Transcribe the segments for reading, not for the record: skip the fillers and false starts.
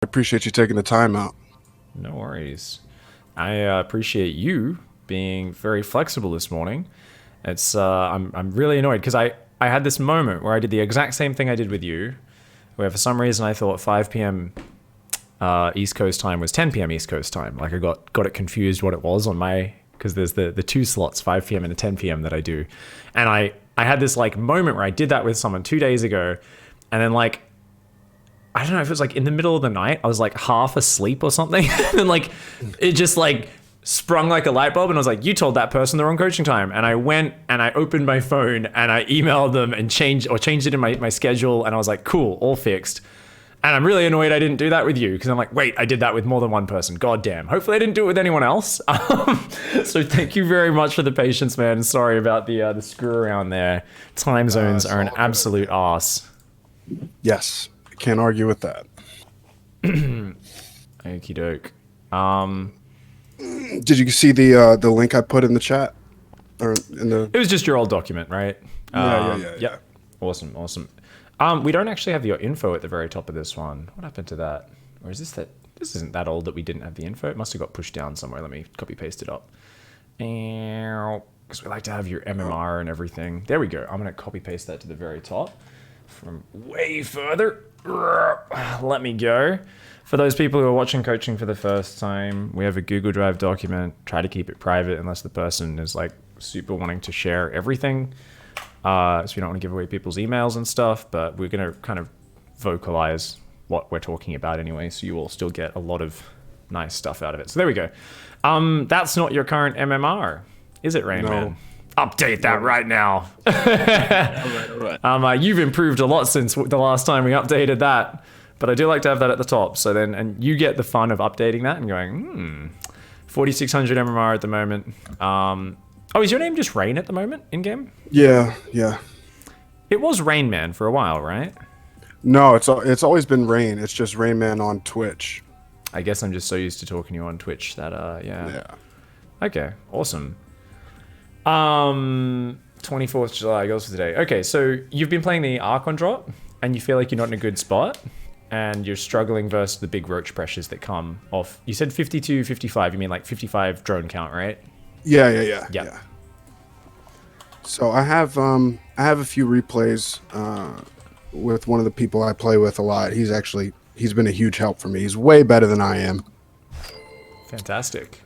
appreciate you taking the time out. No worries. I appreciate you being very flexible this morning. It's I'm really annoyed because I had this moment where I did the exact same thing I did with you, where for some reason I thought 5 p.m. East Coast time was 10 p.m. East Coast time. Like I got it confused what it was on my, because there's the two slots, 5 p.m. and a 10 p.m. that I do. And I had this like moment where I did that with someone 2 days ago, and then like, I don't know if it was like in the middle of the night, I was like half asleep or something. And like, it just like sprung like a light bulb. And I was like, you told that person the wrong coaching time. And I went and I opened my phone and I emailed them and changed it in my schedule. And I was like, cool, all fixed. And I'm really annoyed I didn't do that with you, because I'm like, wait, I did that with more than one person. God damn. Hopefully I didn't do it with anyone else. So thank you very much for the patience, man. Sorry about the screw around there. Time zones are an absolute arse. Yes, I can't argue with that. Okie doke. Did you see the link I put in the chat? Or in the? It was just your old document, right? Yeah. Awesome. We don't actually have your info at the very top of this one. What happened to that? Or is this isn't that old that we didn't have the info? It must have got pushed down somewhere. Let me copy paste it up. Because we like to have your MMR and everything. There we go. I'm going to copy paste that to the very top from way further. Let me go. For those people who are watching coaching for the first time, we have a Google Drive document. Try to keep it private unless the person is like super wanting to share everything. So we don't want to give away people's emails and stuff, but we're going to kind of vocalize what we're talking about anyway, so you will still get a lot of nice stuff out of it. So there we go. That's not your current MMR, is it, Rain Man? Update that right now. All right. You've improved a lot since the last time we updated that, but I do like to have that at the top. So then, and you get the fun of updating that and going, 4,600 MMR at the moment. Oh, is your name just Rain at the moment in game? Yeah. It was Rain Man for a while, right? No, it's always been Rain. It's just Rain Man on Twitch. I guess I'm just so used to talking to you on Twitch that yeah. Okay, awesome. 24th July goes for today. Okay, so you've been playing the Archon drop, and you feel like you're not in a good spot, and you're struggling versus the big roach pressures that come off. You said 52, 55. You mean like 55 drone count, right? Yeah. So I have a few replays with one of the people I play with a lot. He's been a huge help for me. He's way better than I am. Fantastic.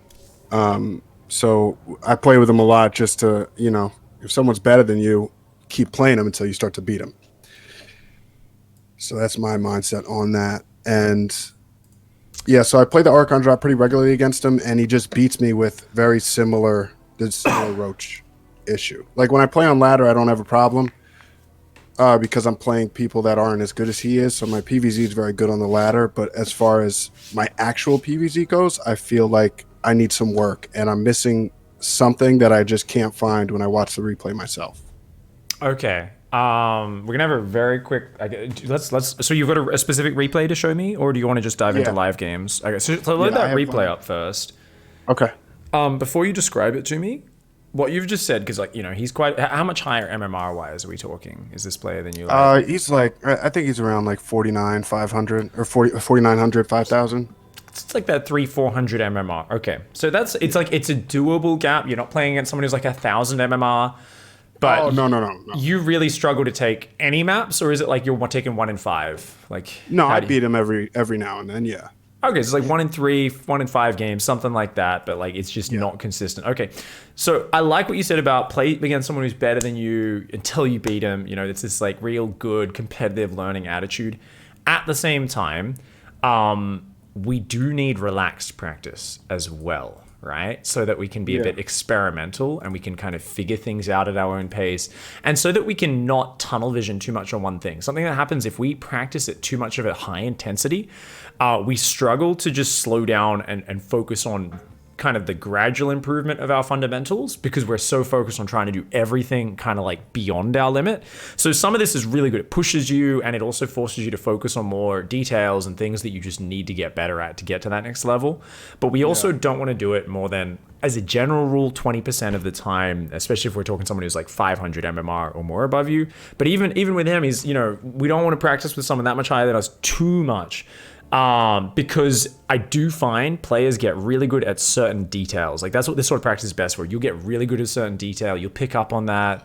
So I play with him a lot just to, if someone's better than you, keep playing them until you start to beat them. So that's my mindset on that. And yeah, so I play the Archon drop pretty regularly against him, and he just beats me with the similar roach issue. Like when I play on ladder, I don't have a problem because I'm playing people that aren't as good as he is. So my PvZ is very good on the ladder, but as far as my actual PvZ goes, I feel like I need some work, and I'm missing something that I just can't find when I watch the replay myself. Okay. We're gonna have a very quick. Let's. So you've got a specific replay to show me, or do you want to just dive into live games? Okay. So load that replay up first. Okay. Before you describe it to me, what you've just said, because he's quite. How much higher MMR wise are we talking? Is this player than you? Like? He's like, I think he's around like 49,500 or 4,900, 5,000. It's like that 300-400 MMR. Okay, so it's a doable gap. You're not playing against someone who's like 1,000 MMR. But no. You really struggle to take any maps, or is it like you're taking 1 in 5? Like no, I beat him every now and then. Yeah. Okay, so it's like 1 in 3, 1 in 5 games, something like that. But like it's just not consistent. Okay, so I like what you said about play against someone who's better than you until you beat him. It's this like real good competitive learning attitude. At the same time, we do need relaxed practice as well. Right? So that we can be a bit experimental and we can kind of figure things out at our own pace, and so that we can not tunnel vision too much on one thing. Something that happens if we practice at too much of a high intensity, we struggle to just slow down and focus on kind of the gradual improvement of our fundamentals, because we're so focused on trying to do everything kind of like beyond our limit. So some of this is really good. It pushes you, and it also forces you to focus on more details and things that you just need to get better at to get to that next level. But we also don't want to do it more than, as a general rule, 20% of the time, especially if we're talking someone who's like 500 MMR or more above you. But even with him, he's, we don't want to practice with someone that much higher than us too much. Because I do find players get really good at certain details. Like that's what this sort of practice is best for. You'll get really good at certain detail. You'll pick up on that.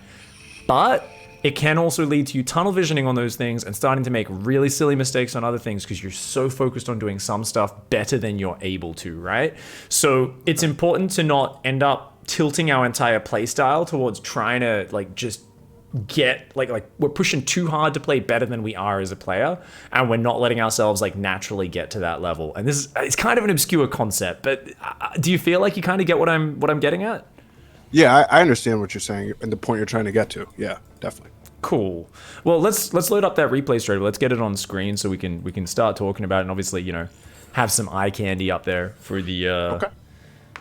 But it can also lead to you tunnel visioning on those things and starting to make really silly mistakes on other things because you're so focused on doing some stuff better than you're able to, right? So it's important to not end up tilting our entire playstyle towards trying to like just get like we're pushing too hard to play better than we are as a player, and we're not letting ourselves like naturally get to that level. And this is, it's kind of an obscure concept, but do you feel like you kind of get what I'm getting at? Yeah, I understand what you're saying and the point you're trying to get to. Yeah, definitely. Cool. Well, let's load up that replay straight away. Let's get it on screen so we can start talking about it, and obviously, you know, have some eye candy up there for the Okay.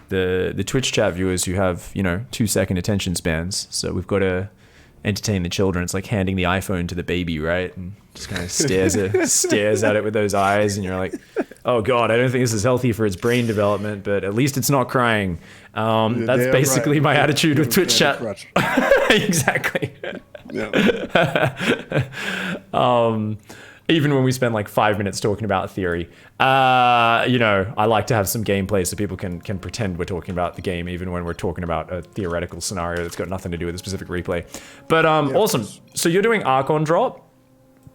the Twitch chat viewers who have, you know, 2-second attention spans. So we've got to entertain the children. It's like handing the iPhone to the baby, right? And just kind of stares at it with those eyes, and you're like, oh god, I don't think this is healthy for its brain development, but at least it's not crying. That's basically right. My attitude with Twitch chat. Exactly. Yeah. Even when we spend like 5 minutes talking about theory, you know, I like to have some gameplay so people can pretend we're talking about the game, even when we're talking about a theoretical scenario that's got nothing to do with a specific replay. But awesome. So you're doing Archon Drop.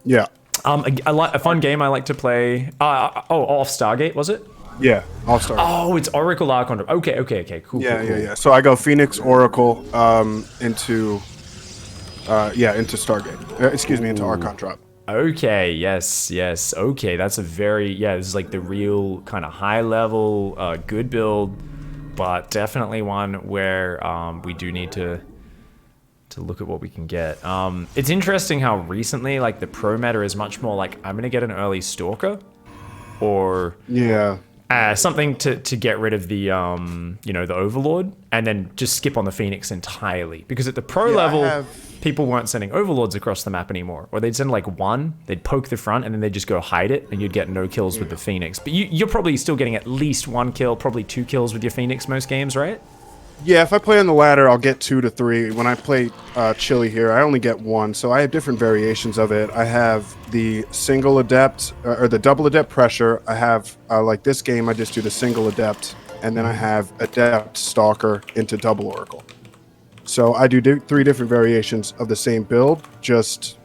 Yeah. I like a fun game I like to play. Off Stargate, was it? Yeah, All-Star. Oh, it's Oracle Archon Drop. Okay, cool. Yeah, cool. yeah. So I go Phoenix, Oracle, into Stargate. Into Archon Drop. Okay, yes. Okay, that's a very, this is like the real kind of high level, good build, but definitely one where we do need to look at what we can get. It's interesting how recently, like, the pro meta is much more like, I'm going to get an early Stalker, or something to get rid of the, you know, the Overlord, and then just skip on the Phoenix entirely. Because at the pro level, people weren't sending Overlords across the map anymore. Or they'd send like one, they'd poke the front, and then they'd just go hide it, and you'd get no kills with the Phoenix. But you're probably still getting at least 1 kill, probably 2 kills with your Phoenix most games, right? Yeah, if I play on the ladder, I'll get 2 to 3. When I play Chili here, I only get 1, so I have different variations of it. I have the single adept, or the double adept pressure. I have, like this game, I just do the single adept, and then I have adept stalker into double oracle. So I do 3 different variations of the same build, just,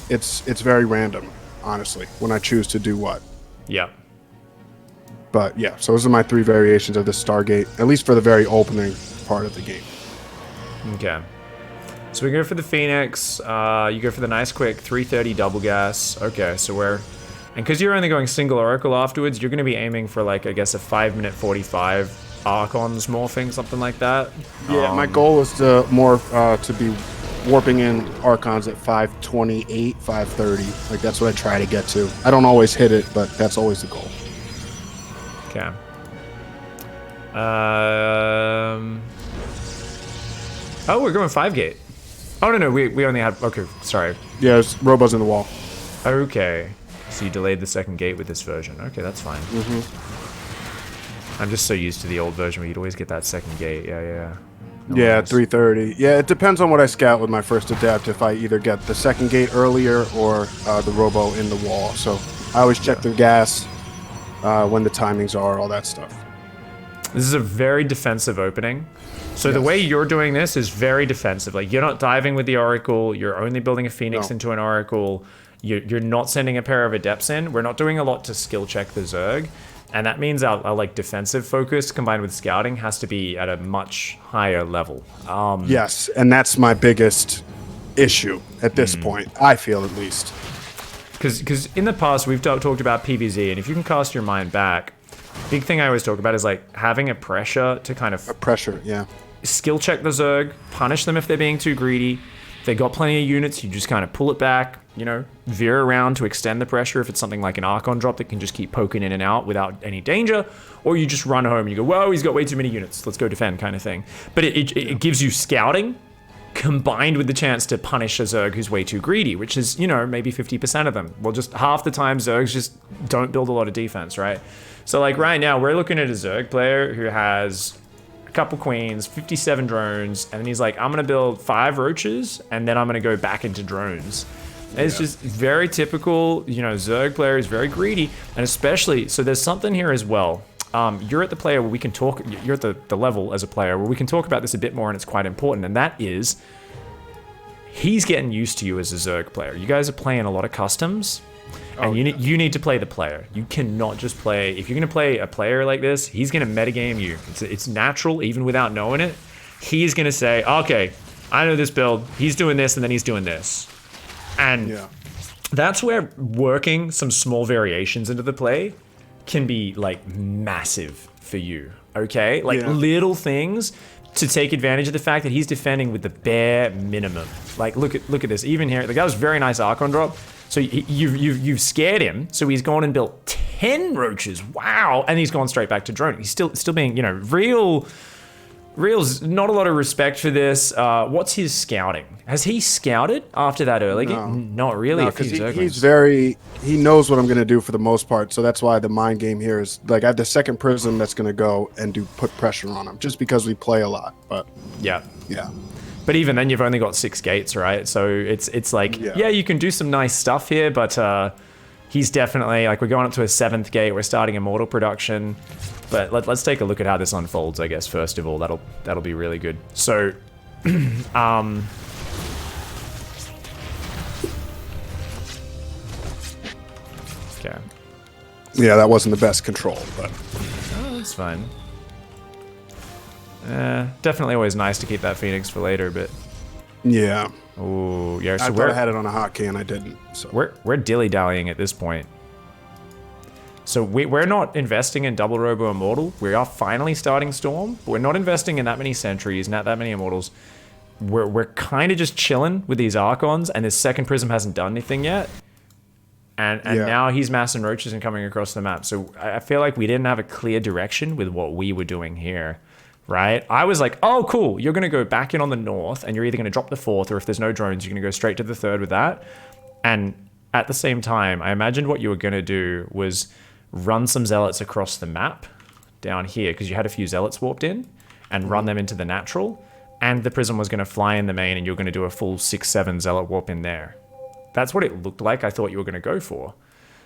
it's very random, honestly, when I choose to do what. Yeah. But yeah, so those are my 3 variations of the Stargate, at least for the very opening part of the game. Okay. So we go for the Phoenix, you go for the nice quick 330 double gas. Okay, so and because you're only going single Oracle afterwards, you're going to be aiming for like, I guess, a 5-minute 45 Archons morphing, something like that. Yeah, my goal is to to be warping in Archons at 528, 530. Like, that's what I try to get to. I don't always hit it, but that's always the goal. Okay. Oh, we're going 5-gate. Oh, no, we only had... Okay, sorry. Yeah, there's robots in the wall. Okay. So you delayed the second gate with this version. Okay, that's fine. I'm just so used to the old version where you'd always get that second gate. Yeah. No Yeah, worries. 330. Yeah, it depends on what I scout with my first adept, if I either get the second gate earlier or the robo in the wall. So I always check the gas, when the timings are, all that stuff. This is a very defensive opening. So the way you're doing this is very defensive. Like, you're not diving with the Oracle. You're only building a Phoenix into an Oracle. You're not sending a pair of Adepts in. We're not doing a lot to skill check the Zerg. And that means our like defensive focus combined with scouting has to be at a much higher level. Yes, and that's my biggest issue at this point, I feel, at least. Because in the past, we've talked about PvZ, and if you can cast your mind back, big thing I always talk about is like having a pressure to kind of... A pressure, yeah. Skill check the Zerg, punish them if they're being too greedy. If they got plenty of units, you just kind of pull it back, you know, veer around to extend the pressure if it's something like an Archon drop that can just keep poking in and out without any danger. Or you just run home and you go, whoa, he's got way too many units, let's go defend, kind of thing. But it gives you scouting combined with the chance to punish a Zerg who's way too greedy, which is, you know, maybe 50% of them. Well, just half the time Zergs just don't build a lot of defense, right? So like right now, we're looking at a Zerg player who has a couple queens, 57 drones, and then he's like, I'm gonna build 5 roaches, and then I'm gonna go back into drones. It's Yeah. just very typical, Zerg player is very greedy, and especially, so there's something here as well. You're at the player where we can talk, you're at the level as a player where we can talk about this a bit more, and it's quite important, and that is, he's getting used to you as a Zerg player. You guys are playing a lot of customs, and you need to play the player. You cannot just play, if you're going to play a player like this, he's going to metagame you. It's natural, even without knowing it. He's going to say, okay, I know this build, he's doing this, and then he's doing this. And that's where working some small variations into the play can be like massive for you, okay? Like little things to take advantage of the fact that he's defending with the bare minimum. Like look at this. Even here, the guy was very nice Archon drop. So you've scared him. So he's gone and built 10 roaches. Wow, and he's gone straight back to drone. He's still being Real's not a lot of respect for this. What's his scouting? Has he scouted after that early game? Not really. No, because he knows what I'm going to do for the most part. So that's why the mind game here is like I have the second prism that's going to go and put pressure on him just because we play a lot. But yeah. But even then, you've only got 6 gates, right? So it's like, yeah, you can do some nice stuff here, but he's definitely, like, we're going up to a 7th gate. We're starting Immortal production. But let's take a look at how this unfolds, I guess, first of all. That'll be really good. So, okay. Yeah, that wasn't the best control, but... Oh, that's fine. Definitely always nice to keep that Phoenix for later, but... Yeah. Oh, yeah, so I thought I had it on a hotkey and I didn't, so... We're dilly-dallying at this point. So we're not investing in double Robo Immortal. We are finally starting Storm, but we're not investing in that many Sentries, not that many Immortals. We're kind of just chilling with these Archons, and this second Prism hasn't done anything yet. And now he's massing roaches and coming across the map. So I feel like we didn't have a clear direction with what we were doing here, right? I was like, oh, cool. You're going to go back in on the north, and you're either going to drop the 4th, or if there's no drones, you're going to go straight to the 3rd with that. And at the same time, I imagined what you were going to do was run some Zealots across the map down here, because you had a few Zealots warped in, and run them into the natural, and the Prism was going to fly in the main, and you're going to do a full 6-7 Zealot warp in there. That's what it looked like I thought you were going to go for,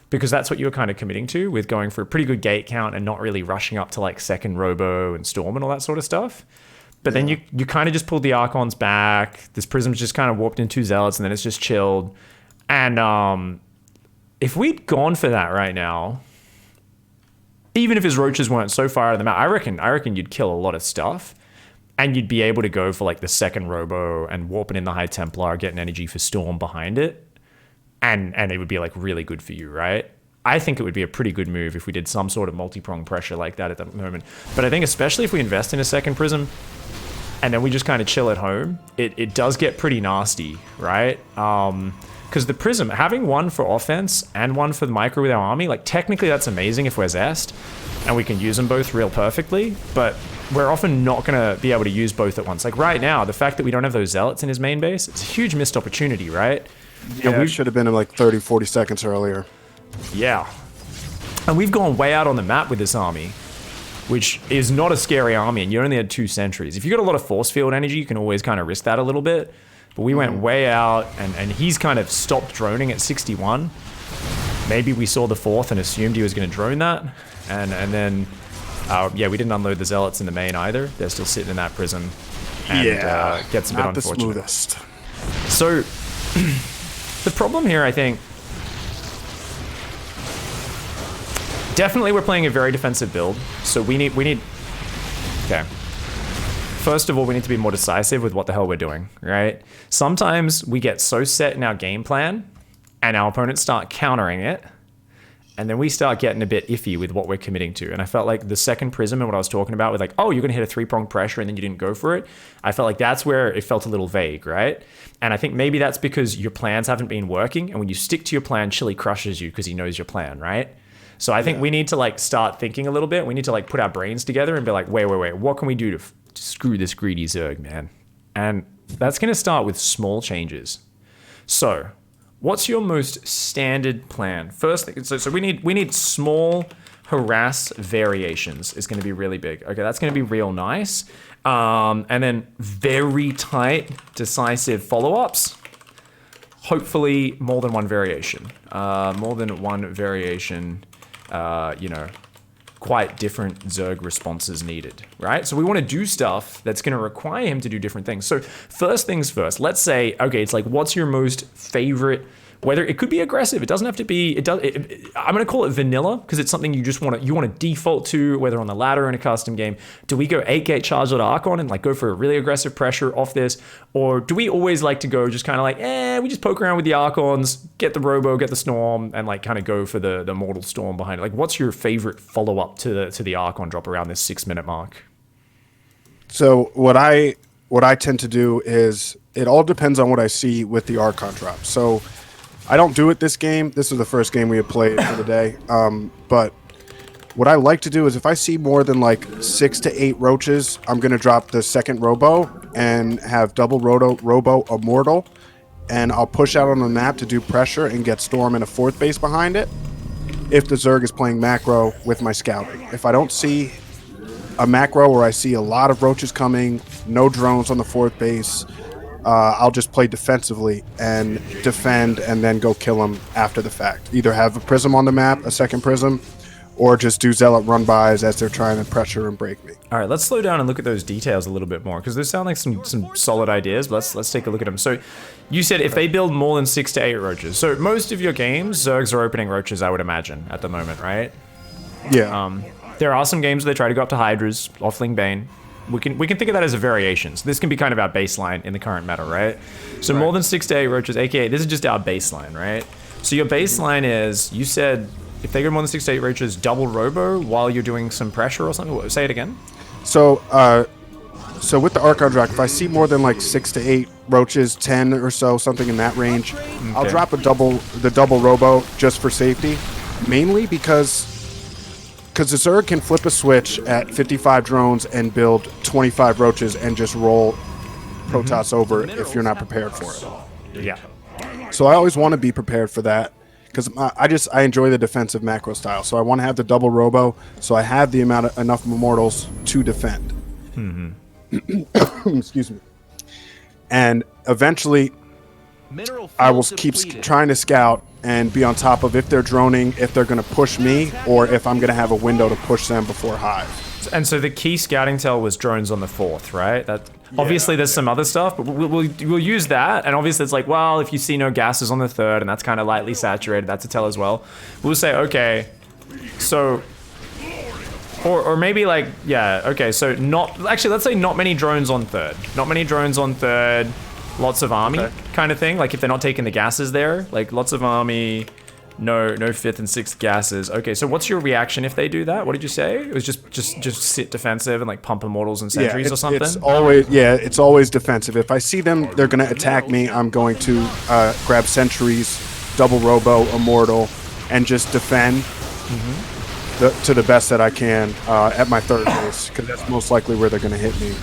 because that's what you were kind of committing to with going for a pretty good gate count and not really rushing up to like second Robo and Storm and all that sort of stuff. But then you kind of just pulled the Archons back. This Prism's just kind of warped in 2 Zealots, and then it's just chilled. And if we'd gone for that right now, even if his roaches weren't so far out of the map, I reckon you'd kill a lot of stuff, and you'd be able to go for like the second Robo and warp it in the High Templar, get an energy for Storm behind it, and it would be like really good for you, right? I think it would be a pretty good move if we did some sort of multi-prong pressure like that at the moment. But I think especially if we invest in a second Prism, and then we just kind of chill at home, it does get pretty nasty, right? Because the Prism, having one for offense and one for the micro with our army, like technically that's amazing if we're Zest, and we can use them both real perfectly, but we're often not going to be able to use both at once. Like right now, the fact that we don't have those Zealots in his main base, it's a huge missed opportunity, right? Yeah, and we should have been in like 30, 40 seconds earlier. Yeah. And we've gone way out on the map with this army, which is not a scary army, and you only had 2 sentries. If you got a lot of force field energy, you can always kind of risk that a little bit. But we went way out, and he's kind of stopped droning at 61. Maybe we saw the 4th and assumed he was going to drone that. And then, yeah, we didn't unload the Zealots in the main either. They're still sitting in that Prism. And gets a bit unfortunate. Not the smoothest. So, the problem here, I think, definitely we're playing a very defensive build. So we need, okay. First of all, we need to be more decisive with what the hell we're doing, right? Sometimes we get so set in our game plan and our opponents start countering it, and then we start getting a bit iffy with what we're committing to. And I felt like the second Prism and what I was talking about with like, oh, you're going to hit a 3-pronged pressure and then you didn't go for it. I felt like that's where it felt a little vague, right? And I think maybe that's because your plans haven't been working, and when you stick to your plan, Chili crushes you because he knows your plan, right? So I think we need to like start thinking a little bit. We need to like put our brains together and be like, wait, what can we do to screw this greedy Zerg, man? And that's going to start with small changes. So what's your most standard plan? First thing, so we need small harass variations is going to be really big. Okay, that's going to be real nice. And then very tight, decisive follow-ups. hopefully more than one variation. More than one variation, you know, quite different Zerg responses needed, right? So we want to do stuff that's going to require him to do different things. So first things first, let's say, okay, it's like, what's your most favorite, whether it could be aggressive, it doesn't have to be, I'm going to call it vanilla because it's something you just want to default to, whether on the ladder or in a custom game. Do we go 8-gate charge at Archon and like go for a really aggressive pressure off this? Or do we always like to go just kind of like, we just poke around with the Archons, get the Robo, get the Storm, and like kind of go for the Mortal Storm behind it? Like, what's your favorite follow-up to the Archon drop around this 6-minute mark? So what I tend to do is, it all depends on what I see with the Archon drop. So I don't do it this game. This was the first game we had played for the day. But what I like to do is, if I see more than like 6 to 8 roaches, I'm going to drop the second Robo and have double Robo Immortal. And I'll push out on the map to do pressure and get Storm and a 4th base behind it if the Zerg is playing macro with my scouting. If I don't see a macro where I see a lot of roaches coming, no drones on the 4th base, I'll just play defensively and defend and then go kill them after the fact. Either have a prism on the map, a second prism, or just do zealot run-bys as they're trying to pressure and break me. All right, let's slow down and look at those details a little bit more, because those sound like some solid ideas, but let's take a look at them. So you said if they build more than 6 to 8 roaches. So most of your games, Zergs are opening roaches, I would imagine, at the moment, right? Yeah. There are some games where they try to go up to Hydras, offling Bane. We can think of that as a variation. So this can be kind of our baseline in the current meta, right? So more than 6 to 8 roaches, aka this is just our baseline, right? So your baseline is, you said if they go more than 6 to 8 roaches, double Robo while you're doing some pressure or something. Say it again. So with the Archon drop, if I see more than like 6 to 8 roaches, 10 or so, something in that range, I'll drop the double Robo just for safety, mainly because the Zerg can flip a switch at 55 drones and build 25 roaches and just roll Protoss over if you're not prepared for it. Yeah. So I always want to be prepared for that, because I enjoy the defensive macro style. So I want to have the double Robo, so I have the enough Immortals to defend. Excuse me. And eventually, I will keep trying to scout and be on top of if they're droning, if they're going to push me, or if I'm going to have a window to push them before Hive. And so the key scouting tell was drones on the 4th, right? Obviously there's some other stuff, but we'll use that. And obviously it's like, well, if you see no gases on the 3rd, and that's kind of lightly saturated, that's a tell as well. We'll say, okay, so, or maybe like, yeah, okay, so let's say not many drones on 3rd. Not many drones on 3rd. Lots of army kind of thing. Like if they're not taking the gases there, like lots of army, no 5th and 6th gases. Okay, so what's your reaction if they do that? What did you say? It was just sit defensive and like pump Immortals and sentries or something? It's always defensive. If I see them, they're going to attack me, I'm going to grab sentries, double Robo, Immortal, and just defend to the best that I can at my 3rd base, because that's most likely where they're going to hit me.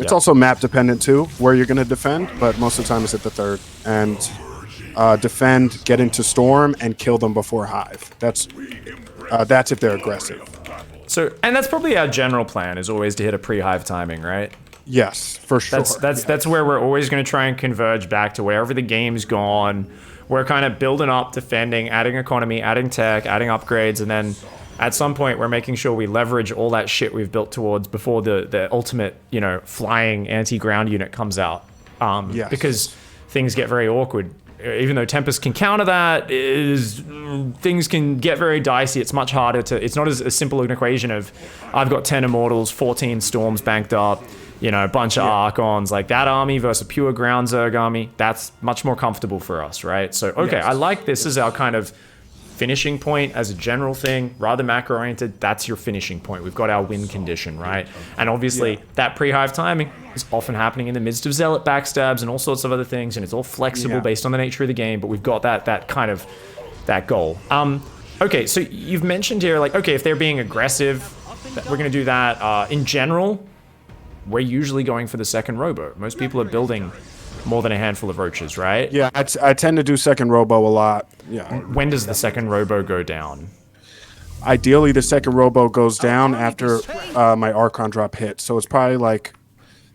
It's also map dependent too, where you're going to defend, but most of the time it's at the 3rd. And defend, get into Storm, and kill them before Hive. That's if they're aggressive. So, and that's probably our general plan, is always to hit a pre-Hive timing, right? Yes, for sure. That's where we're always going to try and converge back to wherever the game's gone. We're kind of building up, defending, adding economy, adding tech, adding upgrades, and then at some point, we're making sure we leverage all that shit we've built towards before the ultimate, flying anti-ground unit comes out. Because things get very awkward. Even though Tempest can counter that, things can get very dicey. It's much harder to... It's not as simple an equation of, I've got 10 Immortals, 14 Storms banked up, a bunch of Archons. Like that army versus a pure ground Zerg army, that's much more comfortable for us, right? So, okay, I like this as our kind of finishing point as a general thing, rather macro-oriented. That's your finishing point. We've got our win condition, right? And obviously, that pre-Hive timing is often happening in the midst of zealot backstabs and all sorts of other things, and it's all flexible based on the nature of the game, but we've got that kind of that goal. Okay, so you've mentioned here, like, okay, if they're being aggressive, we're going to do that. In general, we're usually going for the second Robo. Most people are building more than a handful of roaches, right? Yeah, I tend to do second Robo a lot. Yeah. When does the second Robo go down? Ideally, the second Robo goes down after my Archon drop hits. So it's probably like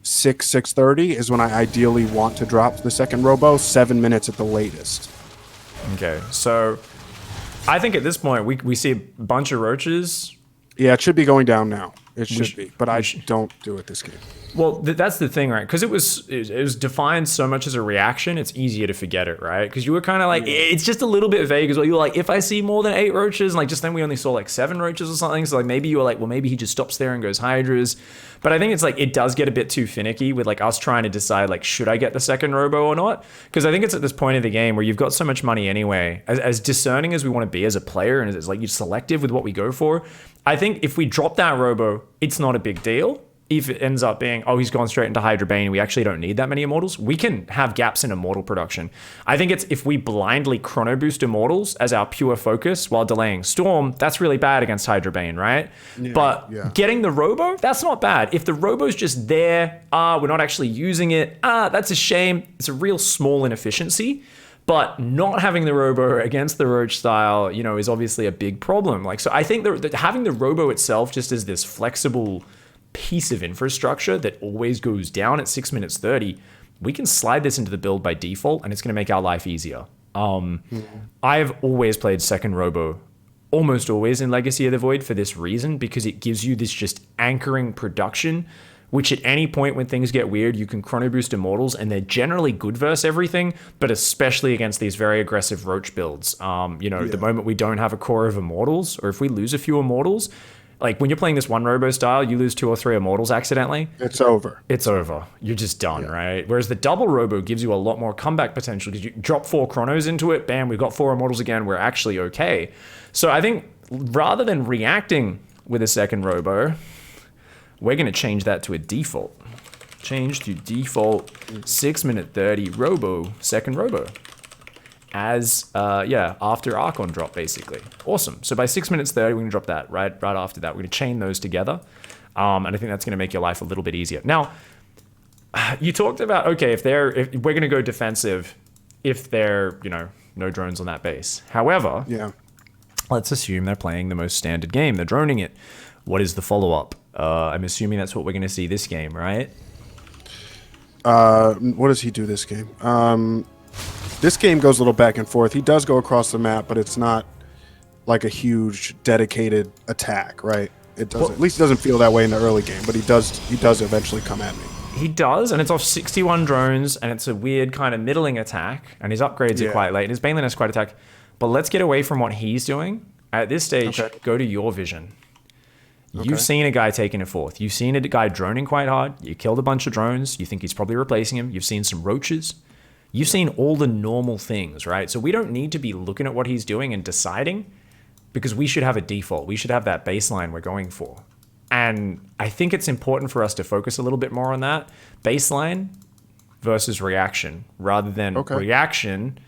6:30 is when I ideally want to drop the second robo. 7 minutes at the latest. Okay, so I think at this point we see a bunch of roaches. Yeah, it should be going down now. It should be, but I don't do it this game. Well, that's the thing, right? Because it was defined so much as a reaction, it's easier to forget it, right? Because you were kind of like, it's just a little bit vague as well. You were like, if I see more than 8 roaches, and like just then we only saw like 7 roaches or something. So like maybe you were like, well, maybe he just stops there and goes hydras. But I think it's like, it does get a bit too finicky with like us trying to decide like, should I get the second robo or not? Because I think it's at this point of the game where you've got so much money anyway, as discerning as we want to be as a player and as like you're selective with what we go for. I think if we drop that robo, it's not a big deal. If it ends up being, oh, he's gone straight into Hydra Bane, we actually don't need that many Immortals, we can have gaps in Immortal production. I think it's if we blindly chrono boost Immortals as our pure focus while delaying Storm, that's really bad against Hydra Bane, right? Yeah, but getting the Robo, that's not bad. If the Robo's just there, we're not actually using it, that's a shame. It's a real small inefficiency. But not having the Robo against the Roach style, you know, is obviously a big problem. Like, so I think that having the Robo itself just as this flexible piece of infrastructure that always goes down at 6 minutes 30, we can slide this into the build by default and it's going to make our life easier. I've always played second Robo, almost always in Legacy of the Void for this reason, because it gives you this just anchoring production, which at any point when things get weird, you can chrono boost Immortals, and they're generally good versus everything, but especially against these very aggressive Roach builds. The moment we don't have a core of Immortals, or if we lose a few Immortals, like when you're playing this one Robo style, you lose 2 or 3 Immortals accidentally. It's over. It's over. You're just done, right? Whereas the double Robo gives you a lot more comeback potential because you drop 4 Chronos into it, bam, we've got 4 Immortals again, we're actually okay. So I think rather than reacting with a second Robo, we're going to change that to a default. Change to default 6 minute 30 Robo, second Robo. As, after Archon drop, basically. Awesome. So by 6 minutes 30, we're going to drop that right after that. We're going to chain those together. And I think that's going to make your life a little bit easier. Now, you talked about, okay, if we're going to go defensive, if they're, no drones on that base. However, let's assume they're playing the most standard game. They're droning it. What is the follow-up? I'm assuming that's what we're going to see this game, right? What does he do this game? This game goes a little back and forth. He does go across the map, but it's not like a huge dedicated attack, right? It doesn't. At least it doesn't feel that way in the early game, but he does eventually come at me. He does, and it's off 61 drones, and it's a weird kind of middling attack, and his upgrades are quite late, and his Baneland is quite attack. But let's get away from what he's doing. At this stage, go to your vision. You've seen a guy taking a 4th. You've seen a guy droning quite hard. You killed a bunch of drones. You think he's probably replacing him. You've seen some roaches. You've seen all the normal things, right? So we don't need to be looking at what he's doing and deciding, because we should have a default. We should have that baseline we're going for. And I think it's important for us to focus a little bit more on that baseline versus reaction, rather than reaction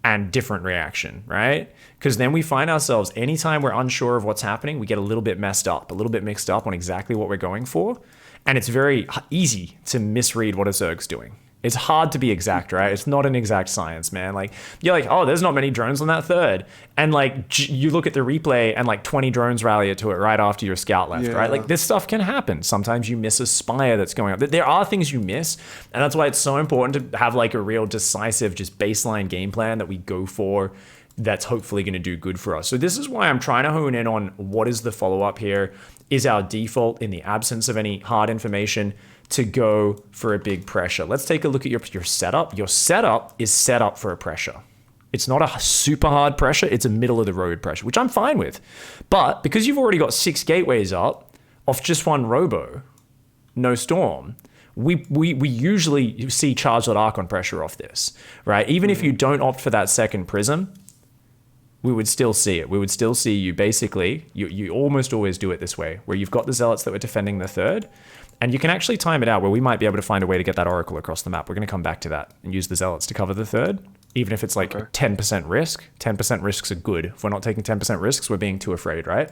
and different reaction, right? Because then we find ourselves, anytime we're unsure of what's happening, we get a little bit messed up, a little bit mixed up on exactly what we're going for. And it's very easy to misread what a Zerg's doing. It's hard to be exact, right? It's not an exact science, man. Like, you're like, oh, there's not many drones on that third. And like, you look at the replay and like 20 drones rally to it right after your scout left, right? Like, this stuff can happen. Sometimes you miss a spire that's going up. There are things you miss. And that's why it's so important to have like a real decisive, just baseline game plan that we go for, that's hopefully going to do good for us. So this is why I'm trying to hone in on what is the follow-up here. Is our default, in the absence of any hard information, to go for a big pressure? Let's take a look at your setup. Your setup is set up for a pressure. It's not a super hard pressure. It's a middle of the road pressure, which I'm fine with. But because you've already got 6 gateways up off just one robo, no storm, we usually see charged Archon pressure off this, right? Even if you don't opt for that second prism, we would still see it. We would still see you basically, you almost always do it this way, where you've got the zealots that were defending the third, and you can actually time it out where we might be able to find a way to get that oracle across the map. We're going to come back to that and use the zealots to cover the third, even if it's like 10% risk. 10% risks are good. If we're not taking 10% risks, we're being too afraid, right?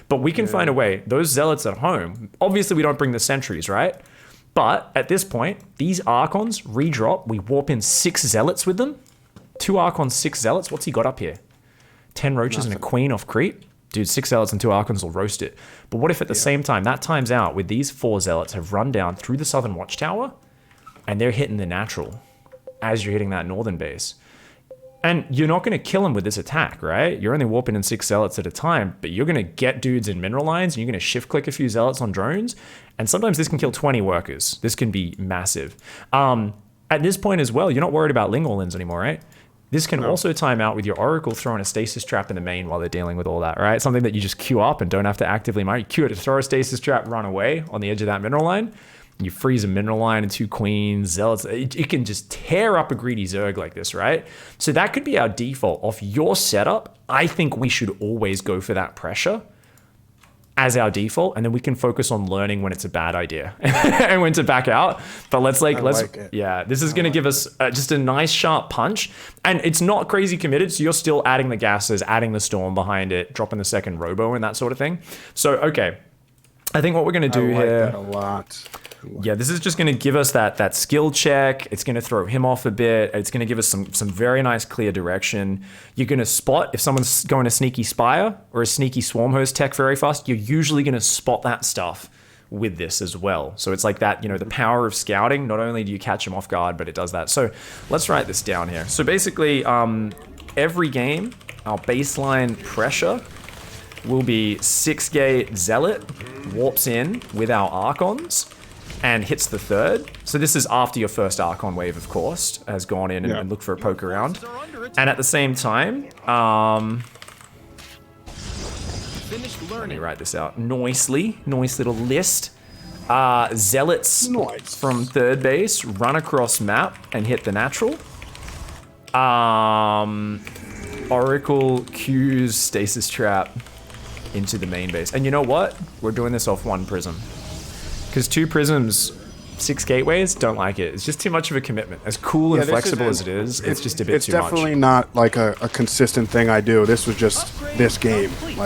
But we can find a way. Those zealots at home, obviously we don't bring the sentries, right? But at this point, these Archons redrop. We warp in 6 zealots with them. 2 Archons, 6 zealots. What's he got up here? 10 roaches and a queen off Crete. dude, 6 zealots and 2 archons will roast it. But what if at the same time, that times out with these 4 zealots have run down through the southern watchtower and they're hitting the natural as you're hitting that northern base? And you're not going to kill them with this attack, right? You're only warping in 6 zealots at a time, but you're going to get dudes in mineral lines and you're going to shift click a few zealots on drones. And sometimes this can kill 20 workers. This can be massive. At this point as well, you're not worried about Lingolins anymore, right? This can also time out with your Oracle throwing a stasis trap in the main while they're dealing with all that, right? Something that you just queue up and don't have to actively mine. You queue it to throw a stasis trap, run away on the edge of that mineral line. You freeze a mineral line and 2 queens, zealots. It can just tear up a greedy Zerg like this, right? So that could be our default. Off your setup, I think we should always go for that pressure as our default, and then we can focus on learning when it's a bad idea and when to back out. But let's yeah, this is going to give us just a nice sharp punch, and it's not crazy committed. So you're still adding the gases, adding the storm behind it, dropping the second robo and that sort of thing. So okay, I think what we're going to do here. That a lot. Yeah, this is just going to give us that skill check. It's going to throw him off a bit. It's going to give us some very nice clear direction. You're going to spot if someone's going a sneaky spire or a sneaky swarm host tech very fast. You're usually going to spot that stuff with this as well. So it's like that, the power of scouting. Not only do you catch them off guard, but it does that. So let's write this down here. So basically, every game, our baseline pressure will be 6-gate zealot warps in with our archons and hits the third. So this is after your first Archon wave, of course, has gone in and looked for a poke around. And at the same time, let me write this out. Nice little list. Zealots from third base run across map and hit the natural. Oracle cues stasis trap into the main base. And you know what? We're doing this off 1 prism. Because 2 prisms, 6 gateways, don't like it. It's just too much of a commitment. As cool and flexible as it is, it's just a bit too much. It's definitely not like a consistent thing I do. This was just this game. Definitely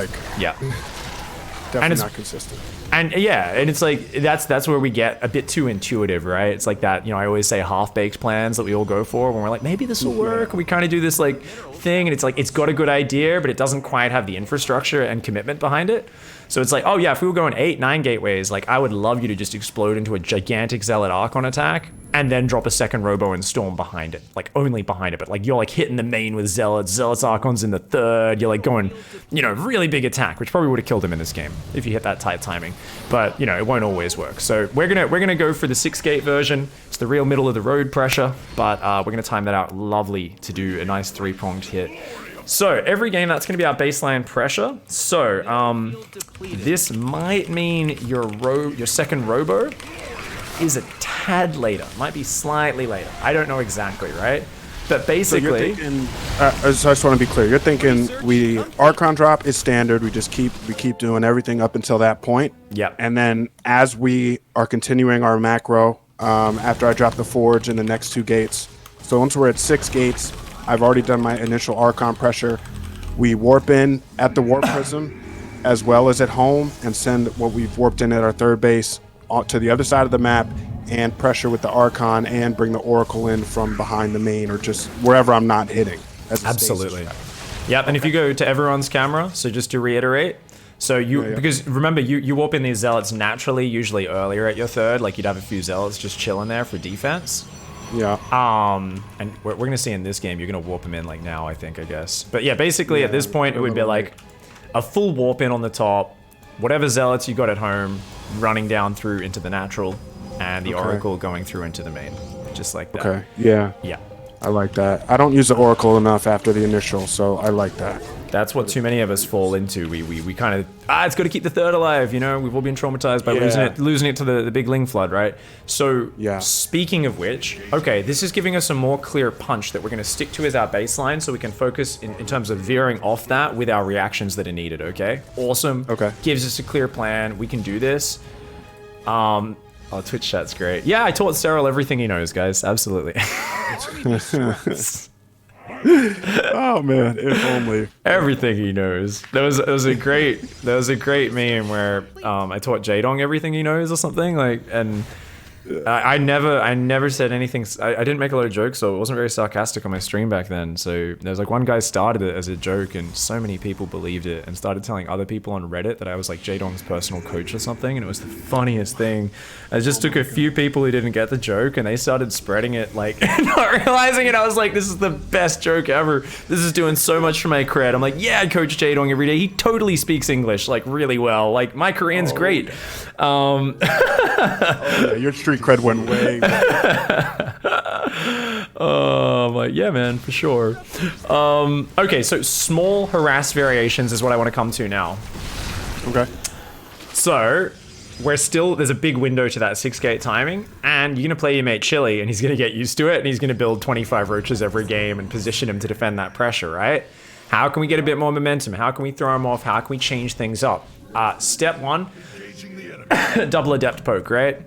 not consistent. And yeah, and it's like that's where we get a bit too intuitive, right? It's like that, I always say half-baked plans that we all go for when we're like, maybe this will work. We kind of do this thing, and it's like it's got a good idea, but it doesn't quite have the infrastructure and commitment behind it. So it's like, oh yeah, if we were going 8, 9 gateways, I would love you to just explode into a gigantic Zealot Archon attack and then drop a second Robo and Storm behind it. Only behind it, but you're hitting the main with Zealots Archons in the third, you're going, really big attack, which probably would have killed him in this game if you hit that tight timing. But, it won't always work. So we're gonna go for the 6-gate version. It's the real middle of the road pressure, but we're gonna time that out lovely to do a nice 3-pronged hit. So every game, that's going to be our baseline pressure. So this might mean your second robo is a tad later. Might be slightly later. I don't know exactly, right? But basically, so you're thinking, I just want to be clear. You're thinking Archon drop is standard. We keep doing everything up until that point. Yep. And then as we are continuing our macro, after I drop the forge in the next 2 gates. So once we're at 6 gates. I've already done my initial Archon pressure. We warp in at the warp prism as well as at home and send what we've warped in at our third base to the other side of the map and pressure with the Archon and bring the Oracle in from behind the main or just wherever I'm not hitting. Absolutely. Yep, and if you go to everyone's camera, so just to reiterate, so because remember, you warp in these Zealots naturally, usually earlier at your third, you'd have a few Zealots just chilling there for defense. Yeah. And we're gonna see in this game, you're gonna warp him in now, I guess. But yeah, basically at this point, it would be a full warp in on the top, whatever Zealots you got at home, running down through into the natural, and the Oracle going through into the main, just like that. Okay. Yeah. Yeah. I like that. I don't use the Oracle enough after the initial, so I like that. That's what too many of us fall into. We kind of, it's got to keep the third alive, We've all been traumatized by losing it to the big Ling Flood, right? So, speaking of which, okay, this is giving us a more clear punch that we're going to stick to as our baseline so we can focus in terms of veering off that with our reactions that are needed, okay? Awesome. Okay. Gives us a clear plan. We can do this. Oh, Twitch chat's great. Yeah, I taught Cyril everything he knows, guys. Absolutely. Oh man, if only. Everything he knows. There was a great meme where I taught Jadong everything he knows or something, and I never said anything. I didn't make a lot of jokes, so it wasn't very sarcastic on my stream back then. So there's like one guy started it as a joke, and so many people believed it and started telling other people on Reddit that I was like Jaedong's personal coach or something, and it was the funniest thing. I just took a few people who didn't get the joke, and they started spreading it, like not realizing it. I was like, this is the best joke ever. This is doing so much for my cred. I'm like, yeah, I coach Jaedong every day. He totally speaks English like really well. Like my Korean's great. Yeah, your street cred went way. Like, yeah, man, for sure. Okay, so small harass variations is what I want to come to now. Okay. So there's a big window to that 6-gate timing, and you're going to play your mate Chili, and he's going to get used to it, and he's going to build 25 roaches every game and position him to defend that pressure, right? How can we get a bit more momentum? How can we throw him off? How can we change things up? Step 1, double adept poke, right?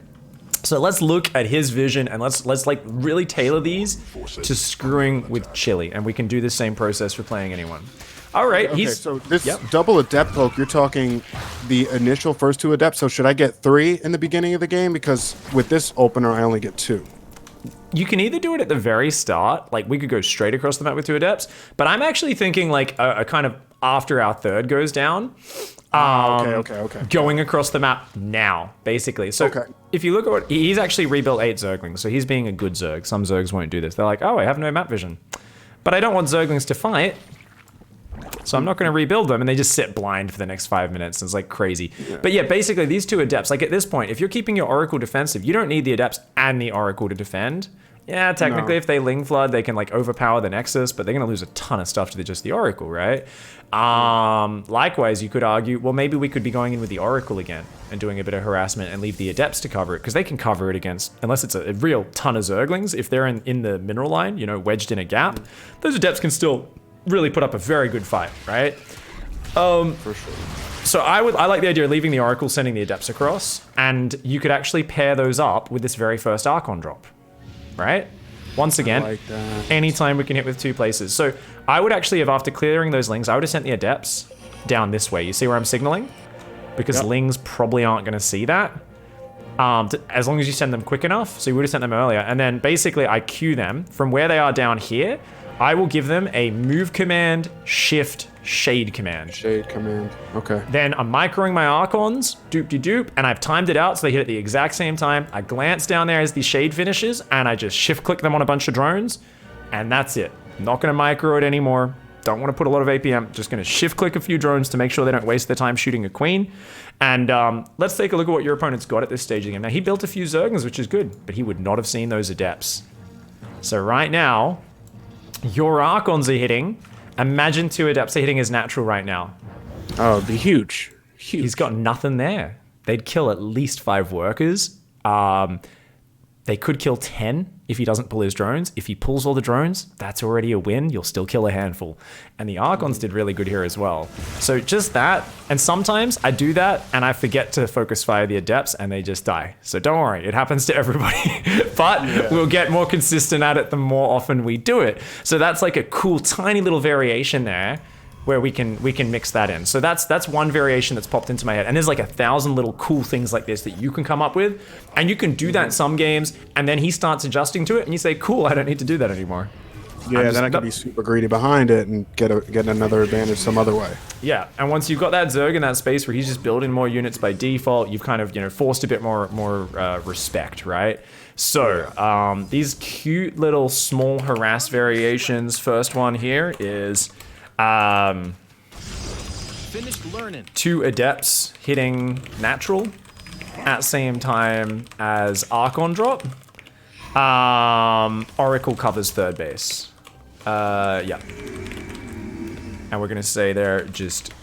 So let's look at his vision, and let's like really tailor these to screwing with Chili, and we can do the same process for playing anyone. All right, okay, so this double adept poke, you're talking the initial first 2 adepts. So should I get 3 in the beginning of the game? Because with this opener, I only get 2. You can either do it at the very start, like we could go straight across the map with 2 adepts, but I'm actually thinking like a kind of after our third goes down. Okay. Going across the map now, basically. So if you look at what he's actually rebuilt 8 Zerglings, so he's being a good Zerg. Some Zergs won't do this. They're like, oh, I have no map vision, but I don't want Zerglings to fight, so I'm not going to rebuild them, and they just sit blind for the next 5 minutes. It's like crazy. Yeah. But yeah, basically these 2 adepts, like at this point, if you're keeping your Oracle defensive, you don't need the adepts and the Oracle to defend. Yeah, technically, if they Ling Flood, they can like overpower the Nexus, but they're going to lose a ton of stuff to just the Oracle, right? Likewise, you could argue, well, maybe we could be going in with the Oracle again and doing a bit of harassment and leave the Adepts to cover it, because they can cover it against, unless it's a real ton of Zerglings, if they're in the mineral line, you know, wedged in a gap, those Adepts can still really put up a very good fight, right? For sure. So I like the idea of leaving the Oracle, sending the Adepts across, and you could actually pair those up with this very first Archon drop. Right? Once again, like anytime we can hit with 2 places. So I would actually have, after clearing those Lings, I would have sent the Adepts down this way. You see where I'm signaling? Because Lings probably aren't going to see that. As long as you send them quick enough. So you would have sent them earlier. And then basically I queue them from where they are down here. I will give them a move command, shift, shade command. Shade command, okay. Then I'm microing my Archons, doop-de-doop, and I've timed it out so they hit at the exact same time. I glance down there as the shade finishes, and I just shift-click them on a bunch of drones, and that's it. I'm not going to micro it anymore. Don't want to put a lot of APM. Just going to shift-click a few drones to make sure they don't waste their time shooting a queen. And let's take a look at what your opponent's got at this stage of the game. Now, he built a few Zerglings, which is good, but he would not have seen those Adepts. So right now, your Archons are hitting. Imagine 2 Adepts are hitting his natural right now. Oh, it'd be huge. Huge. He's got nothing there. They'd kill at least 5 workers. They could kill 10 if he doesn't pull his drones. If he pulls all the drones, that's already a win. You'll still kill a handful. And the Archons did really good here as well. So just that. And sometimes I do that and I forget to focus fire the Adepts and they just die. So don't worry, it happens to everybody. But we'll get more consistent at it the more often we do it. So that's like a cool tiny little variation there where we can mix that in. So that's one variation that's popped into my head. And there's like 1,000 little cool things like this that you can come up with. And you can do that in some games, and then he starts adjusting to it, and you say, cool, I don't need to do that anymore. Yeah, then I can be super greedy behind it and get another advantage some other way. Yeah, and once you've got that Zerg in that space where he's just building more units by default, you've kind of, you know, forced a bit more respect, right? So these cute little small harass variations. First one here is finished learning. 2 Adepts hitting natural at same time as Archon drop. Oracle covers third base. Yeah. And we're gonna say there, just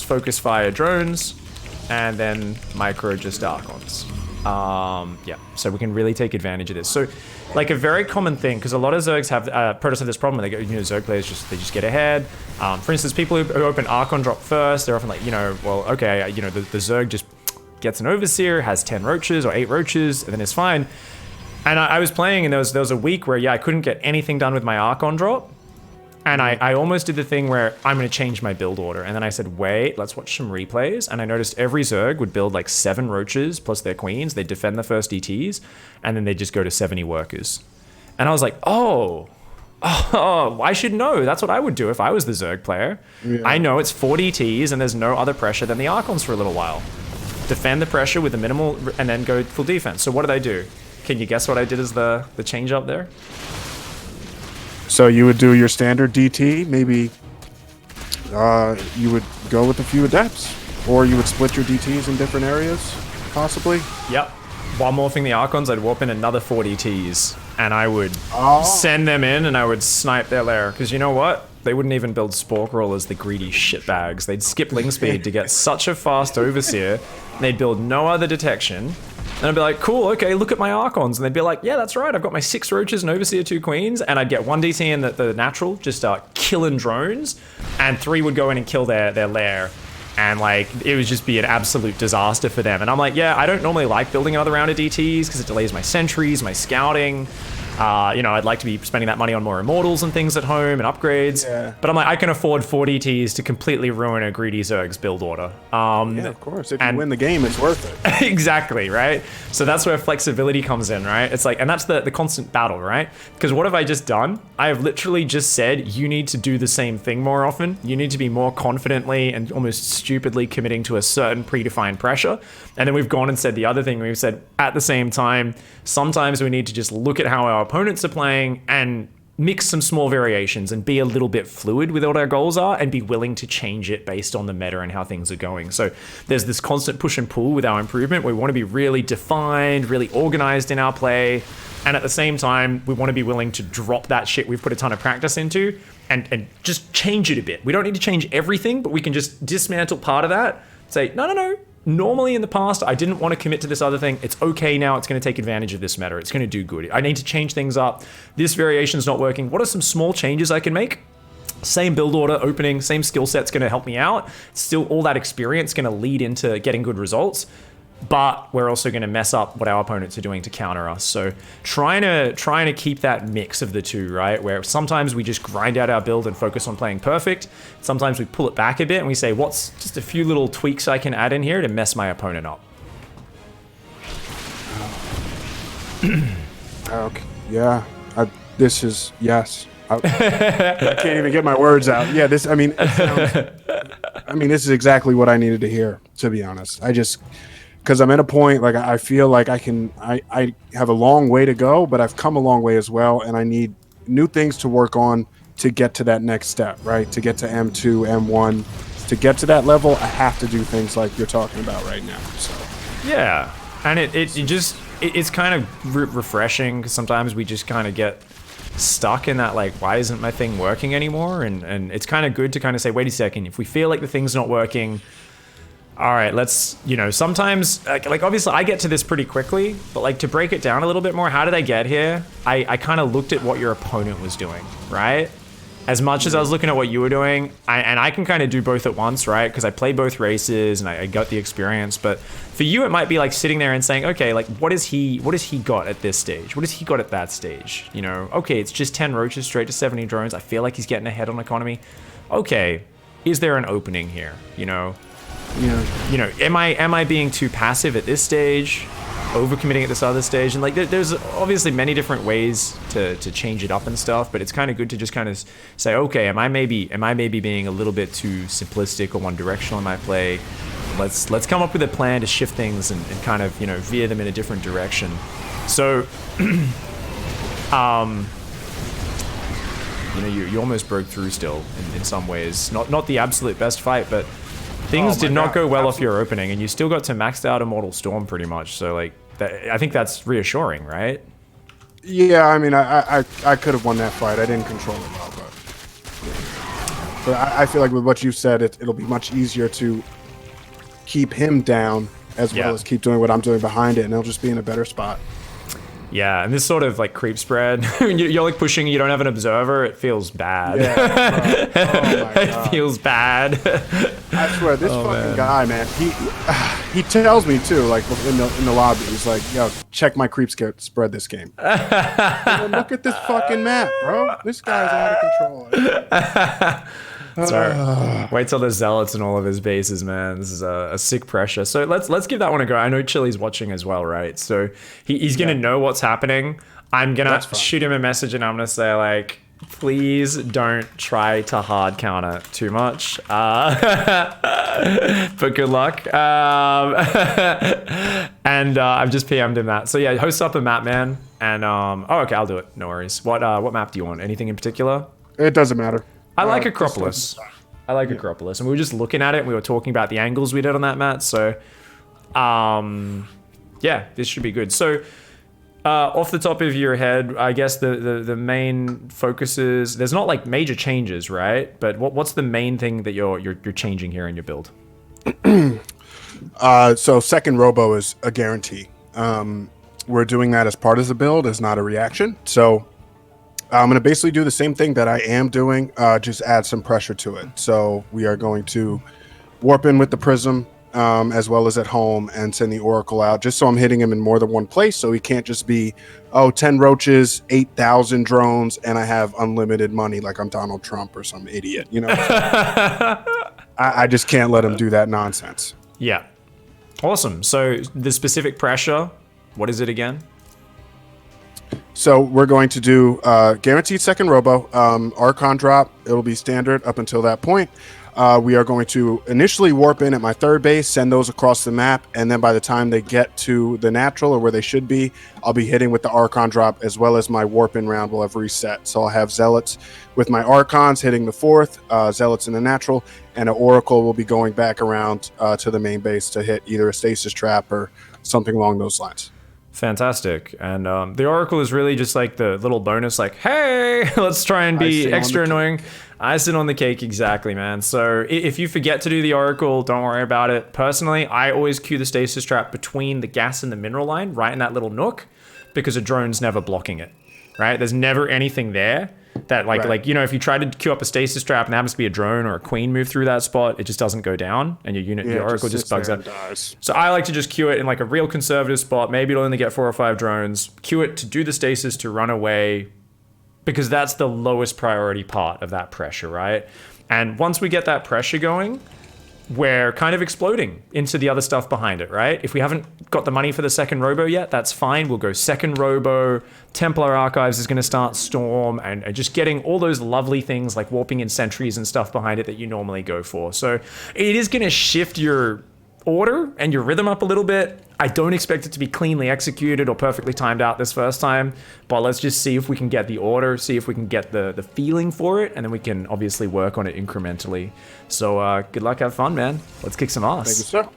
focus fire drones, and then micro just Archons. Yeah, so we can really take advantage of this. So, like a very common thing, because a lot of Zergs have, Protoss have this problem where they go, you know, Zerg players they just get ahead. For instance, people who open Archon drop first, they're often like, you know, well, okay, you know, the Zerg just gets an Overseer, has 10 roaches or 8 roaches, and then it's fine. And I was playing, and there was a week where, yeah, I couldn't get anything done with my Archon drop. And I almost did the thing where I'm going to change my build order. And then I said, wait, let's watch some replays. And I noticed every Zerg would build like 7 roaches plus their queens. They'd defend the first ETs. And then they'd just go to 70 workers. And I was like, oh, I should know. That's what I would do if I was the Zerg player. Yeah. I know it's 40 ETs and there's no other pressure than the Archons for a little while. Defend the pressure with the minimal and then go full defense. So what did I do? Can you guess what I did as the change up there? So you would do your standard DT, maybe you would go with a few adepts, or you would split your DTs in different areas, possibly? Yep. While morphing the Archons, I'd warp in another 40 Ts, and I would send them in, and I would snipe their lair. Because you know what? They wouldn't even build Spork Rollers, the greedy shitbags. They'd skip Ling Speed to get such a fast Overseer, and they'd build no other detection. And I'd be like, cool, okay, look at my Archons. And they'd be like, yeah, that's right, I've got my 6 roaches and Overseer 2 queens. And I'd get 1 DT in the natural, just start killing drones. And 3 would go in and kill their lair. And like, it would just be an absolute disaster for them. And I'm like, yeah, I don't normally like building another round of DTs because it delays my sentries, my scouting. You know, I'd like to be spending that money on more immortals and things at home and upgrades. Yeah. But I'm like, I can afford 40 Ts to completely ruin a greedy Zerg's build order. Yeah, of course. If you win the game, it's worth it. Exactly, right? So that's where flexibility comes in, right? It's like, and that's the constant battle, right? Because what have I just done? I have literally just said, you need to do the same thing more often. You need to be more confidently and almost stupidly committing to a certain predefined pressure. And then we've gone and said the other thing. We've said, at the same time, sometimes we need to just look at how our opponents are playing and mix some small variations and be a little bit fluid with what our goals are and be willing to change it based on the meta and how things are going. So there's this constant push and pull with our improvement. We want to be really defined, really organized in our play. And at the same time, we want to be willing to drop that shit we've put a ton of practice into and just change it a bit. We don't need to change everything, but we can just dismantle part of that. Say, no. Normally in the past, I didn't want to commit to this other thing. It's okay now. It's going to take advantage of this meta. It's going to do good. I need to change things up. This variation's not working. What are some small changes I can make? Same build order, opening, same skill set's going to help me out. Still, all that experience going to lead into getting good results. But we're also going to mess up what our opponents are doing to counter us. So trying to keep that mix of the two, right? Where sometimes we just grind out our build and focus on playing perfect. Sometimes we pull it back a bit and we say, what's just a few little tweaks I can add in here to mess my opponent up? Okay. Yeah. This is, yes. I can't even get my words out. Yeah, this is exactly what I needed to hear, to be honest. Because I'm at a point, like, I feel like I have a long way to go, but I've come a long way as well, and I need new things to work on to get to that next step, right? To get to M2, M1. To get to that level, I have to do things like you're talking about right now. So yeah, and it's kind of refreshing, because sometimes we just kind of get stuck in that, like, why isn't my thing working anymore? And it's kind of good to kind of say, wait a second, if we feel like the thing's not working, all right, let's, sometimes, like obviously I get to this pretty quickly, but like to break it down a little bit more, how did I get here? I kind of looked at what your opponent was doing, right? As much as I was looking at what you were doing, I can kind of do both at once, right? Because I play both races and I got the experience. But for you, it might be like sitting there and saying, okay, like what has he got at this stage? What has he got at that stage? Okay, it's just 10 roaches straight to 70 drones. I feel like he's getting ahead on economy. Okay, is there an opening here? Am I being too passive at this stage, overcommitting at this other stage? And like there's obviously many different ways to change it up and stuff, but it's kind of good to just kind of say, okay, am I maybe being a little bit too simplistic or one directional in my play? Let's come up with a plan to shift things and kind of veer them in a different direction. So you almost broke through still in some ways. Not the absolute best fight, but things did not go well off your opening, and you still got to maxed out Immortal Storm pretty much. So like, I think that's reassuring, right? Yeah, I mean, I could have won that fight. I didn't control it well, but I feel like with what you said, it'll be much easier to keep him down as well as keep doing what I'm doing behind it, and he'll just be in a better spot. Yeah, and this sort of like creep spread, you're like pushing, you don't have an observer, it feels bad. Yeah, oh my God. It feels bad. I swear, this fucking guy, man, He tells me too, like in the lobby, he's like, "Yo, check my creep spread this game." Like, look at this fucking map, bro. This guy's out of control. Sorry. Wait till there's zealots in all of his bases, man. This is a sick pressure. So let's give that one a go. I know Chili's watching as well, right? So he's gonna know what's happening. I'm gonna shoot him a message and I'm gonna say like, please don't try to hard counter too much. But good luck. And I've just PM'd him that. So yeah, host up a map, man. And oh, okay, I'll do it. No worries. What map do you want? Anything in particular? It doesn't matter. I like Acropolis. I like Acropolis. And we were just looking at it and we were talking about the angles we did on that map. So, yeah, this should be good. So, off the top of your head, I guess the main focuses, there's not like major changes, right? But what's the main thing that you're changing here in your build? So second robo is a guarantee. We're doing that as part of the build, as not a reaction. So I'm going to basically do the same thing that I am doing, just add some pressure to it. So we are going to warp in with the Prism, as well as at home, and send the Oracle out, just so I'm hitting him in more than one place, so he can't just be, 10 roaches, 8,000 drones, and I have unlimited money like I'm Donald Trump or some idiot, you know? I just can't let him do that nonsense. Yeah. Awesome. So the specific pressure, what is it again? So we're going to do guaranteed second robo, Archon drop. It'll be standard up until that point. We are going to initially warp in at my third base, send those across the map, and then by the time they get to the natural or where they should be, I'll be hitting with the Archon drop, as well as my warp in round will have reset. So I'll have Zealots with my Archons hitting the fourth, Zealots in the natural, and an Oracle will be going back around to the main base to hit either a stasis trap or something along those lines. Fantastic. And the Oracle is really just like the little bonus, like, hey, let's try and be extra annoying. Icing on the cake, exactly, man. So if you forget to do the Oracle, don't worry about it. Personally, I always queue the stasis trap between the gas and the mineral line, right in that little nook, because a drone's never blocking it, right? There's never anything there that like, you know, if you try to queue up a stasis trap and there happens to be a drone or a queen move through that spot, it just doesn't go down and your unit, your Oracle just bugs out. So I like to just queue it in like a real conservative spot. Maybe it'll only get 4 or 5 drones. Queue it to do the stasis to run away, because that's the lowest priority part of that pressure, right? And once we get that pressure going, we're kind of exploding into the other stuff behind it, right? If we haven't got the money for the second robo yet, that's fine. We'll go second robo. Templar Archives is going to start Storm, and just getting all those lovely things like warping in sentries and stuff behind it that you normally go for. So it is going to shift your order and your rhythm up a little bit. I don't expect it to be cleanly executed or perfectly timed out this first time, but let's just see if we can get the order, see if we can get the feeling for it, and then we can obviously work on it incrementally. So good luck, have fun, man. Let's kick some ass. Thank you, sir.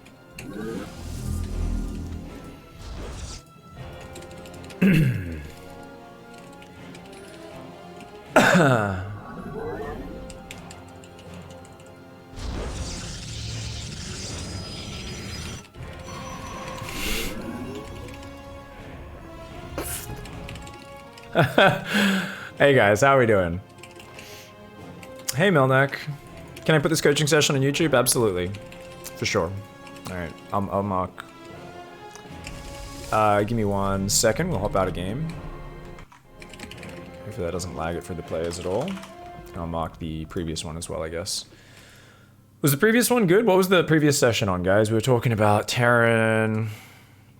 Hey guys, how are we doing? Hey Milnek, can I put this coaching session on YouTube? Absolutely, for sure. All right, I'll mark. Give me 1 second. We'll hop out of game. Hopefully that doesn't lag it for the players at all. I'll mark the previous one as well, I guess. Was the previous one good? What was the previous session on, guys? We were talking about Terran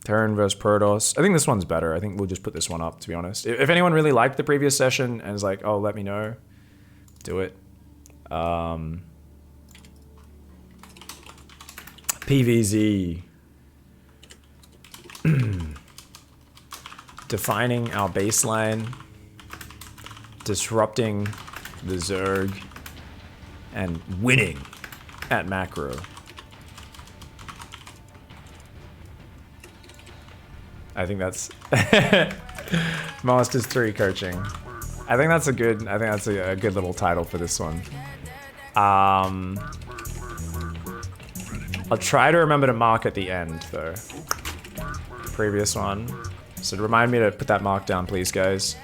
versus Protoss. I think this one's better. I think we'll just put this one up, to be honest. If anyone really liked the previous session and is like, oh, let me know, do it. PvZ. Defining our baseline, disrupting the Zerg, and winning at macro. I think that's Masters 3 coaching. I think that's a good little title for this one. I'll try to remember to mark at the end though. Previous one. So remind me to put that mark down, please, guys.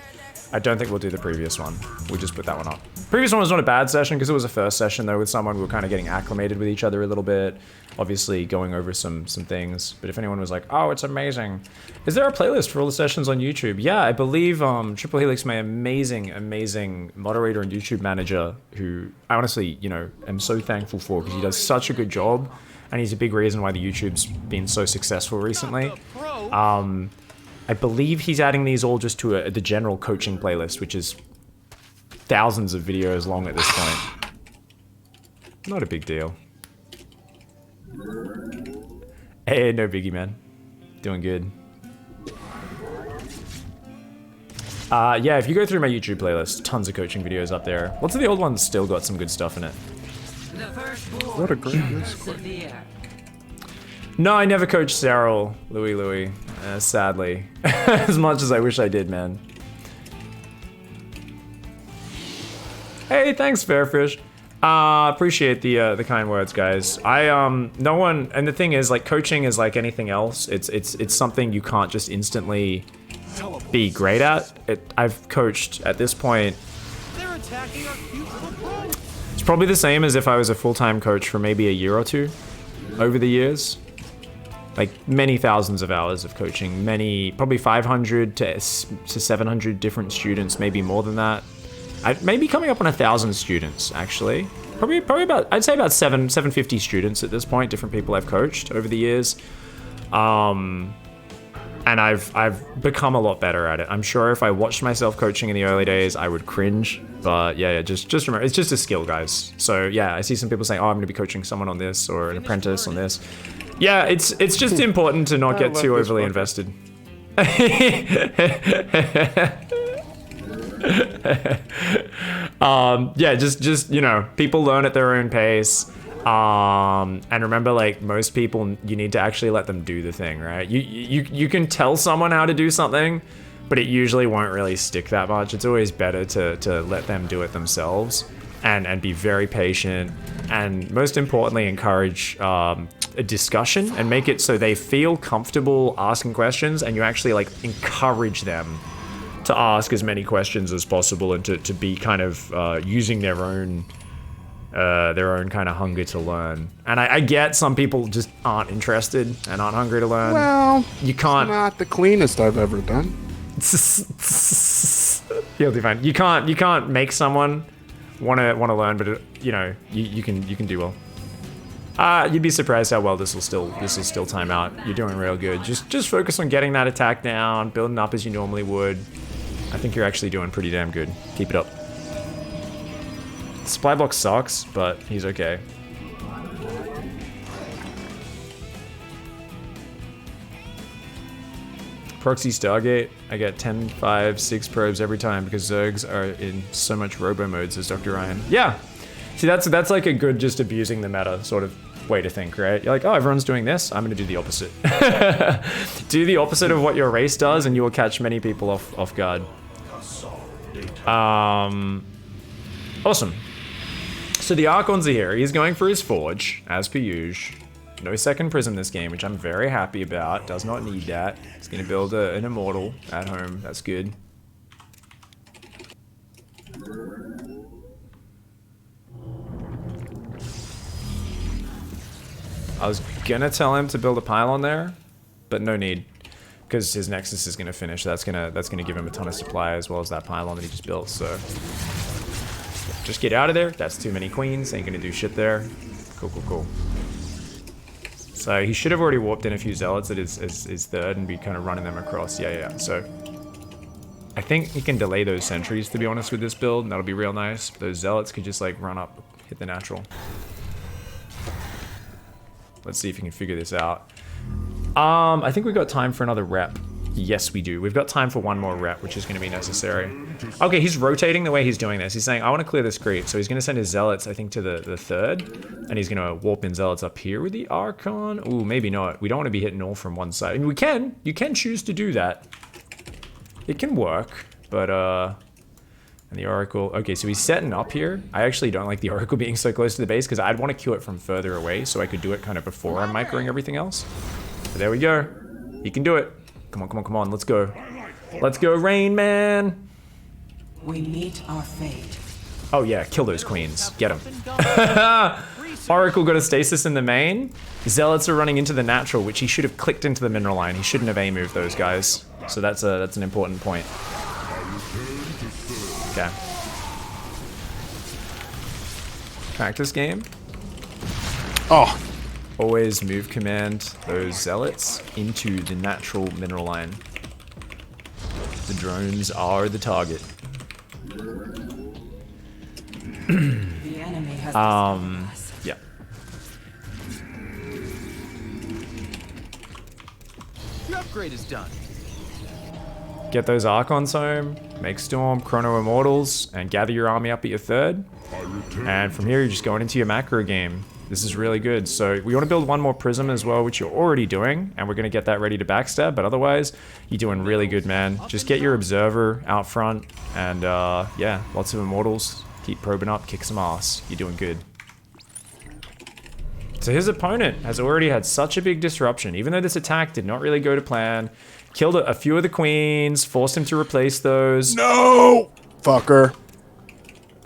I don't think we'll do the previous one. We'll just put that one up. previous one was not a bad session because it was a first session though with someone. We were kind of getting acclimated with each other a little bit, obviously going over some things. But if anyone was like, oh, it's amazing. Is there a playlist for all the sessions on YouTube? Yeah, I believe Triple Helix, my amazing moderator and YouTube manager, who I honestly, you know, am so thankful for because he does such a good job. And he's a big reason why the YouTube's been so successful recently. I believe he's adding these all just to the general coaching playlist, which is thousands of videos long at this point. Not a big deal. Hey, no biggie, man. Doing good. Yeah, if you go through my YouTube playlist, tons of coaching videos up there. Lots of the old ones still got some good stuff in it. What a great Discord. No, I never coached Cyril, Louis, sadly. As much as I wish I did, man. Hey, thanks, Fairfish. Appreciate the kind words, guys. No one, and the thing is, like, coaching is like anything else. It's something you can't just instantly be great at. I've coached at this point. They're attacking our cute little pro. It's probably the same as if I was a full-time coach for maybe a year or two over the years. Like many thousands of hours of coaching, probably 500 to 700 different students, maybe more than that. Maybe coming up on 1,000 students, actually. Probably about, I'd say about 750 students at this point, different people I've coached over the years. And I've become a lot better at it. I'm sure if I watched myself coaching in the early days, I would cringe. But yeah, just remember, it's just a skill, guys. So yeah, I see some people saying, oh, I'm gonna be coaching someone on this or an apprentice on this. Yeah, it's just important to not get too overly invested. Yeah, just you know, people learn at their own pace. And remember, like most people, you need to actually let them do the thing, right? You can tell someone how to do something, but it usually won't really stick that much. It's always better to let them do it themselves and be very patient, and most importantly, encourage a discussion and make it so they feel comfortable asking questions, and you actually like encourage them to ask as many questions as possible and to be kind of using their own kind of hunger to learn. And I get some people just aren't interested and aren't hungry to learn. Well, you can't. It's not the cleanest I've ever done. You'll be fine. You can't make someone want to learn, but you know you can do well. You'd be surprised how well this will still time out. You're doing real good. Just focus on getting that attack down, building up as you normally would. I think you're actually doing pretty damn good. Keep it up. Supply block sucks, but he's okay. Proxy Stargate, I get 10, 5, 6 probes every time because Zergs are in so much robo mode, says Dr. Ryan. Yeah. See, that's like a good just abusing the meta sort of way to think, right? You're like, oh, everyone's doing this, I'm gonna do the opposite. Do the opposite of what your race does and you will catch many people off guard. Awesome. So the Archons are here. He's going for his forge, as per usual. No second prism this game, which I'm very happy about. Does not need that. He's gonna build an immortal at home. That's good. I was gonna tell him to build a pylon there, but no need, because his Nexus is gonna finish. That's gonna give him a ton of supply as well as that pylon that he just built. So just get out of there. That's too many queens. Ain't gonna do shit there. Cool. So he should have already warped in a few zealots at his third and be kind of running them across. Yeah. So I think he can delay those sentries, to be honest, with this build, and that'll be real nice. Those zealots could just like run up, hit the natural. Let's see if we can figure this out. I think we've got time for another rep. Yes, we do. We've got time for one more rep, which is going to be necessary. Okay, he's rotating the way he's doing this. He's saying, I want to clear this creep. So he's going to send his zealots, I think, to the third. And he's going to warp in zealots up here with the Archon. Ooh, maybe not. We don't want to be hitting all from one side. I mean, we can. You can choose to do that. It can work. But, and the Oracle. Okay, so he's setting up here. I actually don't like the Oracle being so close to the base because I'd want to queue it from further away so I could do it kind of before I'm microing everything else. But there we go. He can do it. Come on. Let's go. Let's go, Rain Man. We meet our fate. Oh yeah, kill those queens. Get them. Research. Oracle got a stasis in the main. Zealots are running into the natural, which he should have clicked into the mineral line. He shouldn't have A-moved those guys. So that's an important point. Okay. Practice game. Oh, Always move command those zealots into the natural mineral line. The drones are the target. The enemy has Yeah. Your upgrade is done. Get those Archons home, make Storm, Chrono Immortals, and gather your army up at your third. And from here, you're just going into your macro game. This is really good. So we want to build one more Prism as well, which you're already doing, and we're going to get that ready to backstab, but otherwise, you're doing really good, man. Just get your Observer out front, and yeah, lots of Immortals. Keep probing up, kick some ass. You're doing good. So his opponent has already had such a big disruption, even though this attack did not really go to plan. Killed a few of the queens, forced him to replace those. no! Fucker.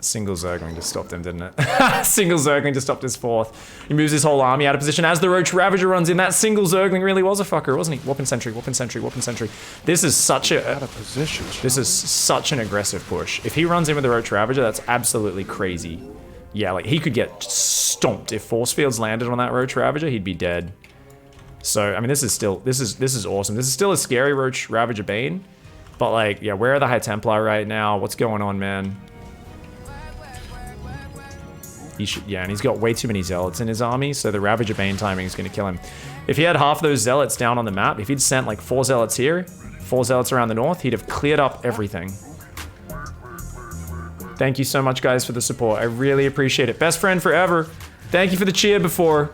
Single Zergling just stopped him, didn't it? Single Zergling just stopped his fourth. He moves his whole army out of position as the Roach Ravager runs in. That single Zergling really was a fucker, wasn't he? Weapon Sentry, Weapon Sentry, Weapon Sentry. This is such a... Out of position. This is such an aggressive push. If he runs in with the Roach Ravager, that's absolutely crazy. Yeah, like, he could get stomped. If Force Fields landed on that Roach Ravager, he'd be dead. So, I mean, this is still... This is awesome. This is still a scary Roach Ravager Bane. But, like, yeah, where are the High Templar right now? What's going on, man? He should, yeah, and he's got way too many Zealots in his army, so the Ravager Bane timing is going to kill him. If he had half those Zealots down on the map, if he'd sent like 4 Zealots here, 4 Zealots around the north, he'd have cleared up everything. Thank you so much, guys, for the support. I really appreciate it. Best friend forever. Thank you for the cheer before.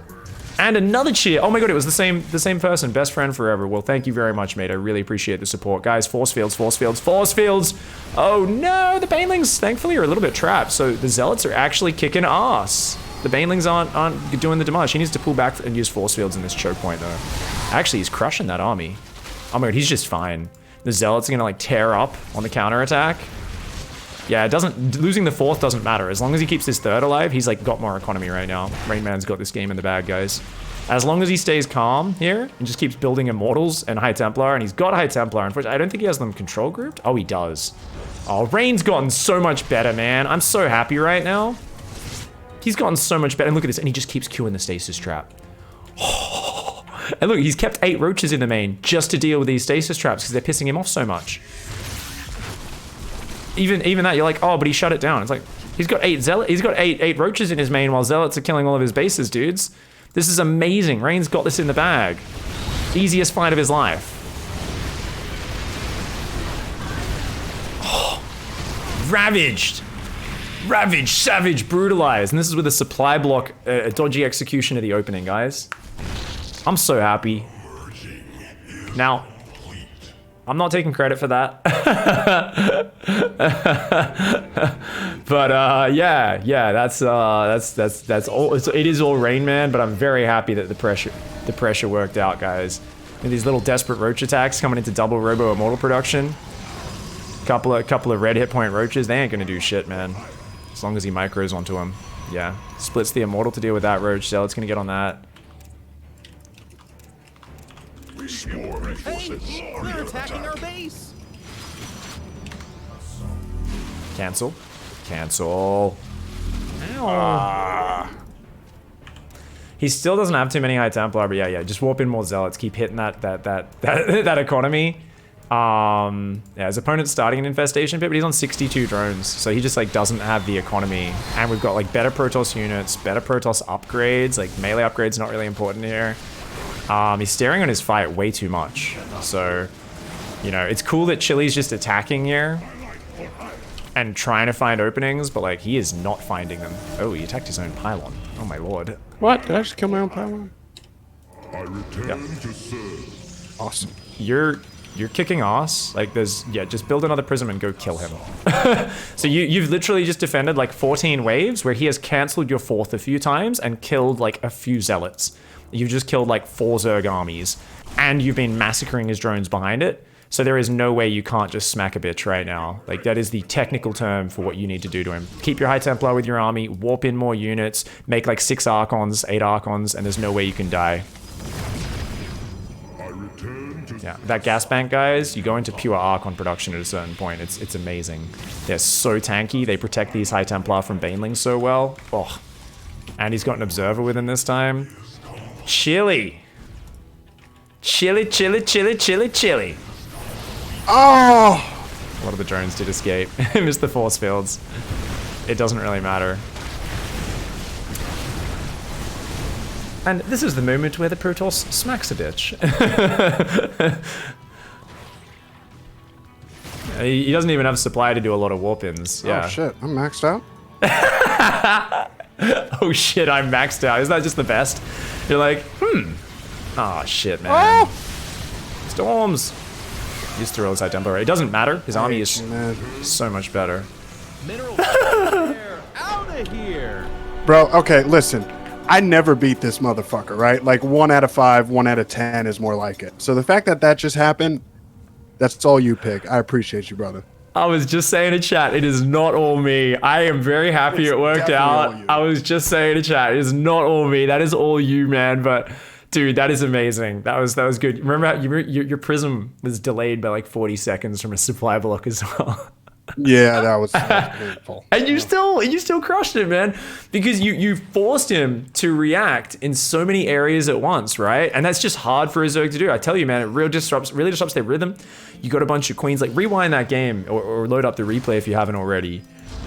And another cheer. Oh my god, it was the same person. Best friend forever. Well, thank you very much, mate. I really appreciate the support. Guys, force fields, force fields, force fields. Oh no, the Banelings, thankfully, are a little bit trapped. So the Zealots are actually kicking ass. The Banelings aren't doing the damage. He needs to pull back and use force fields in this choke point, though. Actually, he's crushing that army. Oh my god, he's just fine. The Zealots are gonna like tear up on the counterattack. Yeah, it doesn't, losing the fourth doesn't matter. As long as he keeps his third alive, he's like got more economy right now. Rain Man's got this game in the bag, guys. As long as he stays calm here and just keeps building Immortals and High Templar, and he's got High Templar. Unfortunately, I don't think he has them control grouped. Oh, he does. Oh, Rain's gotten so much better, man. I'm so happy right now. He's gotten so much better. And look at this, and he just keeps queuing the stasis trap. And look, he's kept 8 roaches in the main just to deal with these stasis traps because they're pissing him off so much. Even that, you're like, oh, but he shut it down. It's like, he's got 8 roaches in his main while Zealots are killing all of his bases, dudes. This is amazing. Rain's got this in the bag. Easiest fight of his life. Oh, ravaged. Ravaged, savage, brutalized. And this is with a supply block, a dodgy execution of the opening, guys. I'm so happy. Now, I'm not taking credit for that. But yeah, that's all. It is all Rain Man, but I'm very happy that the pressure worked out, guys. And these little desperate roach attacks coming into double Robo Immortal production. Couple of red hit point roaches, they ain't gonna do shit, man. As long as he micros onto him. Yeah, splits the Immortal to deal with that roach. Zealot's gonna get on that. Hey, they're attacking our base. Cancel. Cancel. Ow. He still doesn't have too many High Templar, but yeah, just warp in more Zealots. Keep hitting that economy. Yeah, his opponent's starting an infestation pit, but he's on 62 drones, so he just like doesn't have the economy. And we've got like better Protoss units, better Protoss upgrades. Like melee upgrades not really important here. He's staring on his fight way too much. So, you know, it's cool that Chili's just attacking here and trying to find openings, but like he is not finding them. Oh, he attacked his own pylon. Oh my lord. What? Did I just kill my own pylon? Yep. Awesome. You're kicking ass. Like there's, yeah, just build another prism and go kill him. So you've literally just defended like 14 waves where he has cancelled your fourth a few times and killed like a few Zealots. You've just killed like 4 Zerg armies and you've been massacring his drones behind it. So there is no way you can't just smack a bitch right now. Like, that is the technical term for what you need to do to him. Keep your High Templar with your army, warp in more units, make like 6 Archons, 8 Archons, and there's no way you can die. Yeah, that gas bank, guys, you go into pure Archon production at a certain point. It's amazing. They're so tanky. They protect these High Templar from Banelings so well. Oh, and he's got an Observer with him this time. Chili. Chili, chili, chili, chili, chili. Oh! A lot of the drones did escape. Missed the force fields. It doesn't really matter. And this is the moment where the Protoss smacks a bitch. He doesn't even have supply to do a lot of warp-ins. Yeah. Oh shit, I'm maxed out? Oh shit, I'm maxed out. Isn't that just the best? You're like, Oh shit, man. Oh! Storms! He just threw all his High Templar. It doesn't matter. His army is Man. so much better. Mineral there, out of here. Bro, okay, listen. I never beat this motherfucker, right? Like 1 out of 5, 1 out of 10 is more like it. So the fact that that just happened, that's all you pick. I appreciate you, brother. I was just saying in chat, it is not all me. I am very happy it worked definitely out. all you. I was just saying in chat, it is not all me. That is all you, man. But dude, that is amazing. That was good. Remember how your prism was delayed by like 40 seconds from a supply block as well. Yeah, that was painful. And you still crushed it, man, because you forced him to react in so many areas at once, right? And that's just hard for a Zerg to do. I tell you, man, it really disrupts their rhythm. You got a bunch of queens. Like, rewind that game or load up the replay if you haven't already,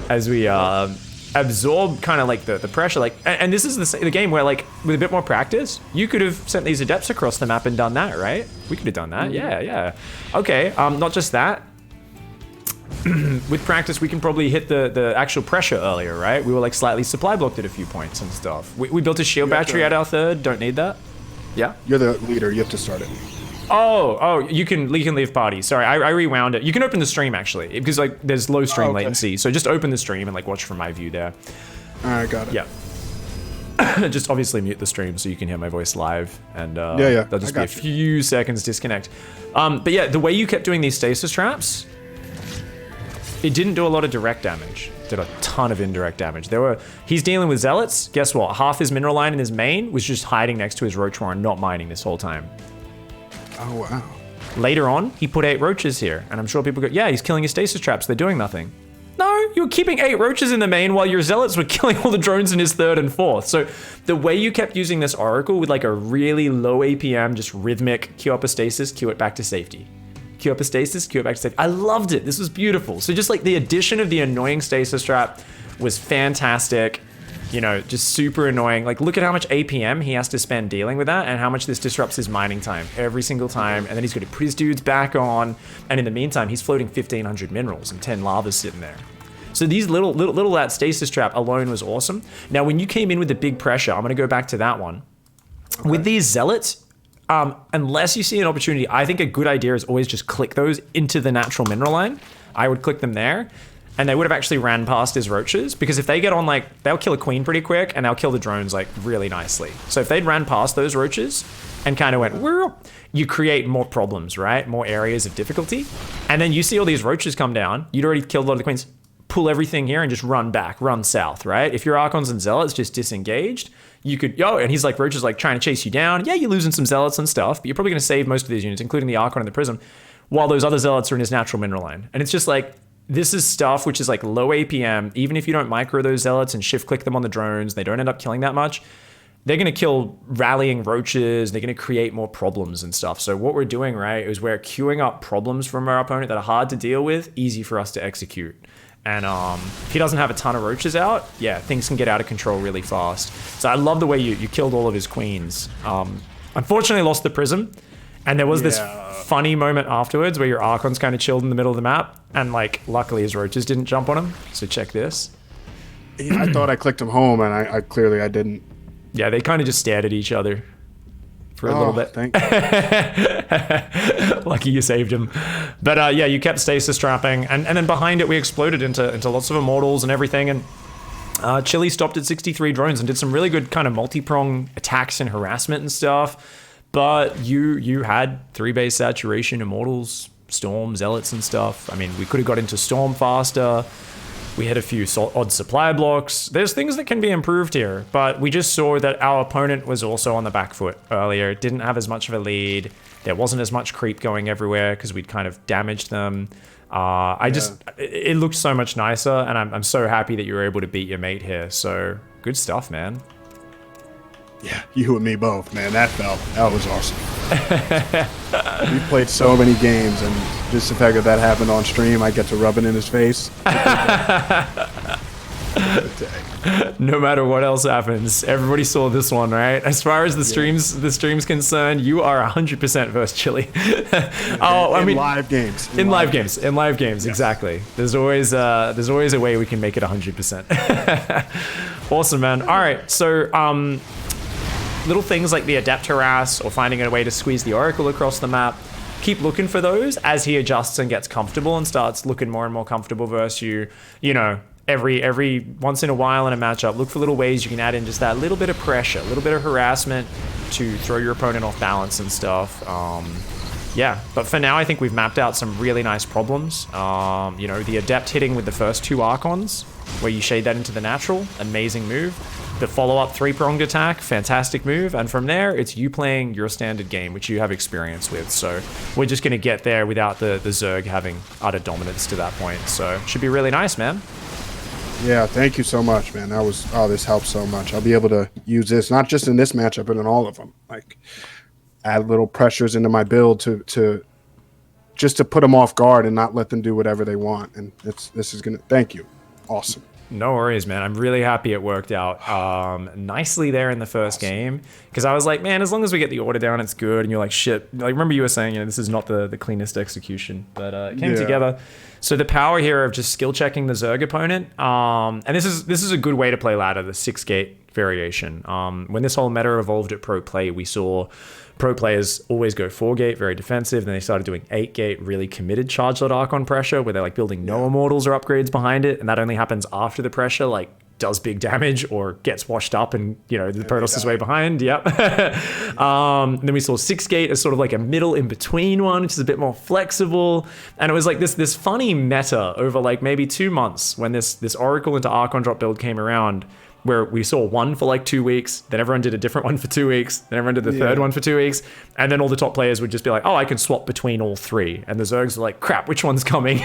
as we absorb kind of like the pressure. Like, and this is the game where, like, with a bit more practice, you could have sent these adepts across the map and done that, right? We could have done that. Yeah. Okay. Not just that. With practice, we can probably hit the actual pressure earlier, right? We were like slightly supply blocked at a few points and stuff. We built a shield battery at our third. Don't need that. Yeah. You're the leader. You have to start it. Oh, you can leave party. Sorry, I rewound it. You can open the stream actually, because like there's low stream latency. So just open the stream and like watch from my view there. All right, got it. Yeah. Just obviously mute the stream so you can hear my voice live, and yeah, there'll just be a you. few seconds disconnect. But yeah, the way you kept doing these stasis traps, it didn't do a lot of direct damage. It did a ton of indirect damage. He's dealing with zealots. Guess what? Half his mineral line in his main was just hiding next to his roach warren, not mining this whole time. Oh, wow. Later on, he put 8 roaches here, and I'm sure people go, yeah, he's killing his stasis traps. They're doing nothing. No, you were keeping 8 roaches in the main while your zealots were killing all the drones in his third and fourth. So the way you kept using this oracle with like a really low APM, just rhythmic, queue up a stasis, queue it back to safety. Queue up a stasis, queue it back to safety. I loved it. This was beautiful. So just like the addition of the annoying stasis trap was fantastic. You know, just super annoying. Like, look at how much APM he has to spend dealing with that and how much this disrupts his mining time every single time. And then he's going to put his dudes back on. And in the meantime, he's floating 1,500 minerals and 10 lavas sitting there. So these little that stasis trap alone was awesome. Now, when you came in with the big pressure, I'm going to go back to that one. Okay. With these zealots, unless you see an opportunity, I think a good idea is always just click those into the natural mineral line. I would click them there. And they would have actually ran past his roaches, because if they get on, like, they'll kill a queen pretty quick and they'll kill the drones like really nicely. So if they'd ran past those roaches and kind of went, whirr, you create more problems, right? More areas of difficulty. And then you see all these roaches come down. You'd already killed a lot of the queens. Pull everything here and just run back, run south, right? If your Archons and Zealots just disengaged, you could, and he's like, roaches like trying to chase you down. Yeah, you're losing some Zealots and stuff, but you're probably going to save most of these units, including the Archon and the Prism, while those other Zealots are in his natural mineral line. And it's just like, this is stuff which is like low APM. Even if you don't micro those zealots and shift click them on the drones, they don't end up killing that much. They're going to kill rallying roaches. They're going to create more problems and stuff. So what we're doing, right, is we're queuing up problems from our opponent that are hard to deal with, easy for us to execute. And if he doesn't have a ton of roaches out, yeah, things can get out of control really fast. So I love the way you killed all of his queens. Unfortunately, lost the Prism. And there was this funny moment afterwards where your Archon's kind of chilled in the middle of the map, and like luckily his roaches didn't jump on him. So check this. Yeah, I thought I clicked him home, and I clearly I didn't. Yeah, they kind of just stared at each other for a little bit. Thank you. Lucky you saved him. But yeah, you kept stasis trapping, and then behind it we exploded into lots of immortals and everything, and Chile stopped at 63 drones and did some really good kind of multi-prong attacks and harassment and stuff. But you had 3 base saturation immortals Storm, Zealots and stuff. I mean, we could have got into Storm faster. We had a few odd supply blocks. There's things that can be improved here, but we just saw that our opponent was also on the back foot earlier. Didn't have as much of a lead. There wasn't as much creep going everywhere because we'd kind of damaged them. It looked so much nicer, and I'm so happy that you were able to beat your mate here. So good stuff, man. Yeah, you and me both, man. That was awesome. We played so many games, and just the fact that happened on stream, I get to rub it in his face. No matter what else happens, everybody saw this one, right? As far as the stream's concerned, you are 100% versus Chili. Live games. In live games, yes. Exactly. There's always a way we can make it 100%. Awesome, man. All right, so little things like the Adept Harass or finding a way to squeeze the Oracle across the map. Keep looking for those as he adjusts and gets comfortable and starts looking more and more comfortable versus you. You know, every once in a while in a matchup, look for little ways you can add in just that little bit of pressure, a little bit of harassment to throw your opponent off balance and stuff. Yeah, but for now, I think we've mapped out some really nice problems. You know, the Adept hitting with the first 2 Archons, where you shade that into the natural, amazing move. The follow-up 3-pronged attack, fantastic move. And from there, it's you playing your standard game, which you have experience with. So we're just going to get there without the Zerg having utter dominance to that point. So should be really nice, man. Yeah, thank you so much, man. This helps so much. I'll be able to use this, not just in this matchup, but in all of them. Like, add little pressures into my build to just to put them off guard and not let them do whatever they want. And this is going to, thank you. Awesome. No worries, man. I'm really happy it worked out nicely there in the first game, because I was like, man, as long as we get the order down, it's good. And you're like, shit. Like, remember you were saying, you know, this is not the cleanest execution, but it came together. So the power here of just skill checking the Zerg opponent, and this is a good way to play ladder, the 6-gate variation. When this whole meta evolved at Pro Play, we saw pro players always go 4-gate, very defensive. Then they started doing 8-gate, really committed charge load Archon pressure, where they're like building no immortals or upgrades behind it, and that only happens after the pressure like does big damage or gets washed up, and you know the Protoss is way behind. Yep. Then we saw 6-gate as sort of like a middle in between one, which is a bit more flexible, and it was like this funny meta over like maybe 2 months when this Oracle into Archon drop build came around, where we saw one for like 2 weeks, then everyone did a different one for 2 weeks, then everyone did the third one for 2 weeks, and then all the top players would just be like, oh, I can swap between all 3. And the Zergs are like, crap, which one's coming?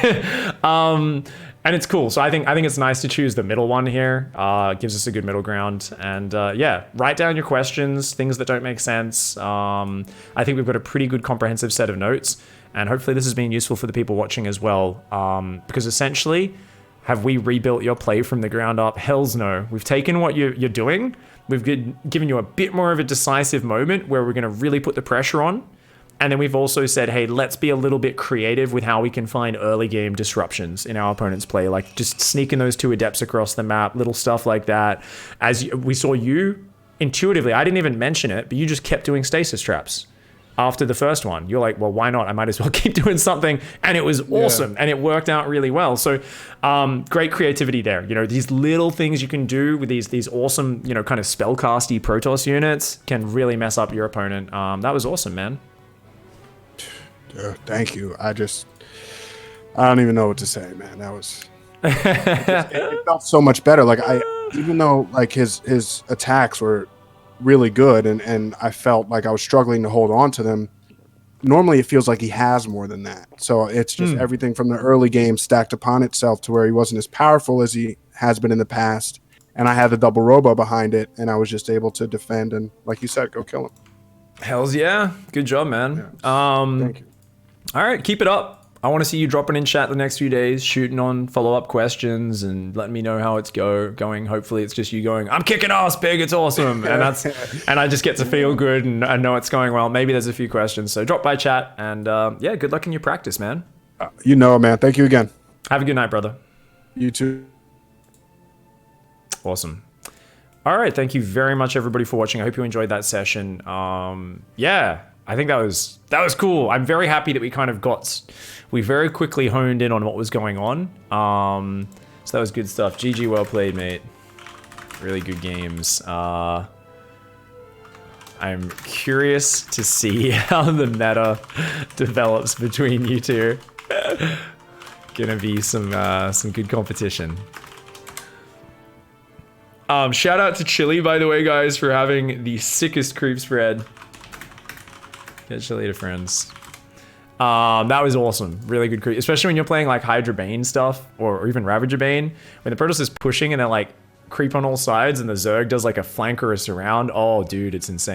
And it's cool. So I think it's nice to choose the middle one here. Gives us a good middle ground. And yeah, write down your questions, things that don't make sense. I think we've got a pretty good comprehensive set of notes, and hopefully this has been useful for the people watching as well. Because essentially, have we rebuilt your play from the ground up? Hells no. We've taken what you're doing. We've given you a bit more of a decisive moment where we're going to really put the pressure on. And then we've also said, hey, let's be a little bit creative with how we can find early game disruptions in our opponent's play. Like just sneaking those 2 Adepts across the map, little stuff like that. As we saw you intuitively, I didn't even mention it, but you just kept doing stasis traps. After the first one, you're like, well, why not? I might as well keep doing something. And it was awesome. And it worked out really well. So great creativity there. You know, these little things you can do with these awesome, you know, kind of spellcasty Protoss units can really mess up your opponent. That was awesome, man. Thank you. I don't even know what to say, man. That was, it felt so much better. Like even though like his attacks were really good, and I felt like I was struggling to hold on to them. Normally it feels like he has more than that. So it's just everything from the early game stacked upon itself to where he wasn't as powerful as he has been in the past. And I had the double robo behind it, and I was just able to defend and, like you said, go kill him. Hells yeah. Good job, man. Yeah. Thank you. All right, keep it up. I want to see you dropping in chat the next few days, shooting on follow-up questions and letting me know how it's going. Hopefully it's just you going, I'm kicking ass, big, it's awesome. And I just get to feel good and I know it's going well. Maybe there's a few questions. So drop by chat and yeah, good luck in your practice, man. You know it, man. Thank you again. Have a good night, brother. You too. Awesome. All right, thank you very much, everybody, for watching. I hope you enjoyed that session. Yeah, I think that was cool. I'm very happy that we very quickly honed in on what was going on. So that was good stuff. GG, well played, mate. Really good games. I'm curious to see how the meta develops between you two. Gonna be some good competition. Shout out to Chili, by the way, guys, for having the sickest creep spread. Get Chili to friends. That was awesome. Really good creep, especially when you're playing like Hydra Bane stuff, or even Ravager Bane. When the Protoss is pushing and they're like creep on all sides, and the Zerg does like a flank or a surround. Oh, dude, it's insane.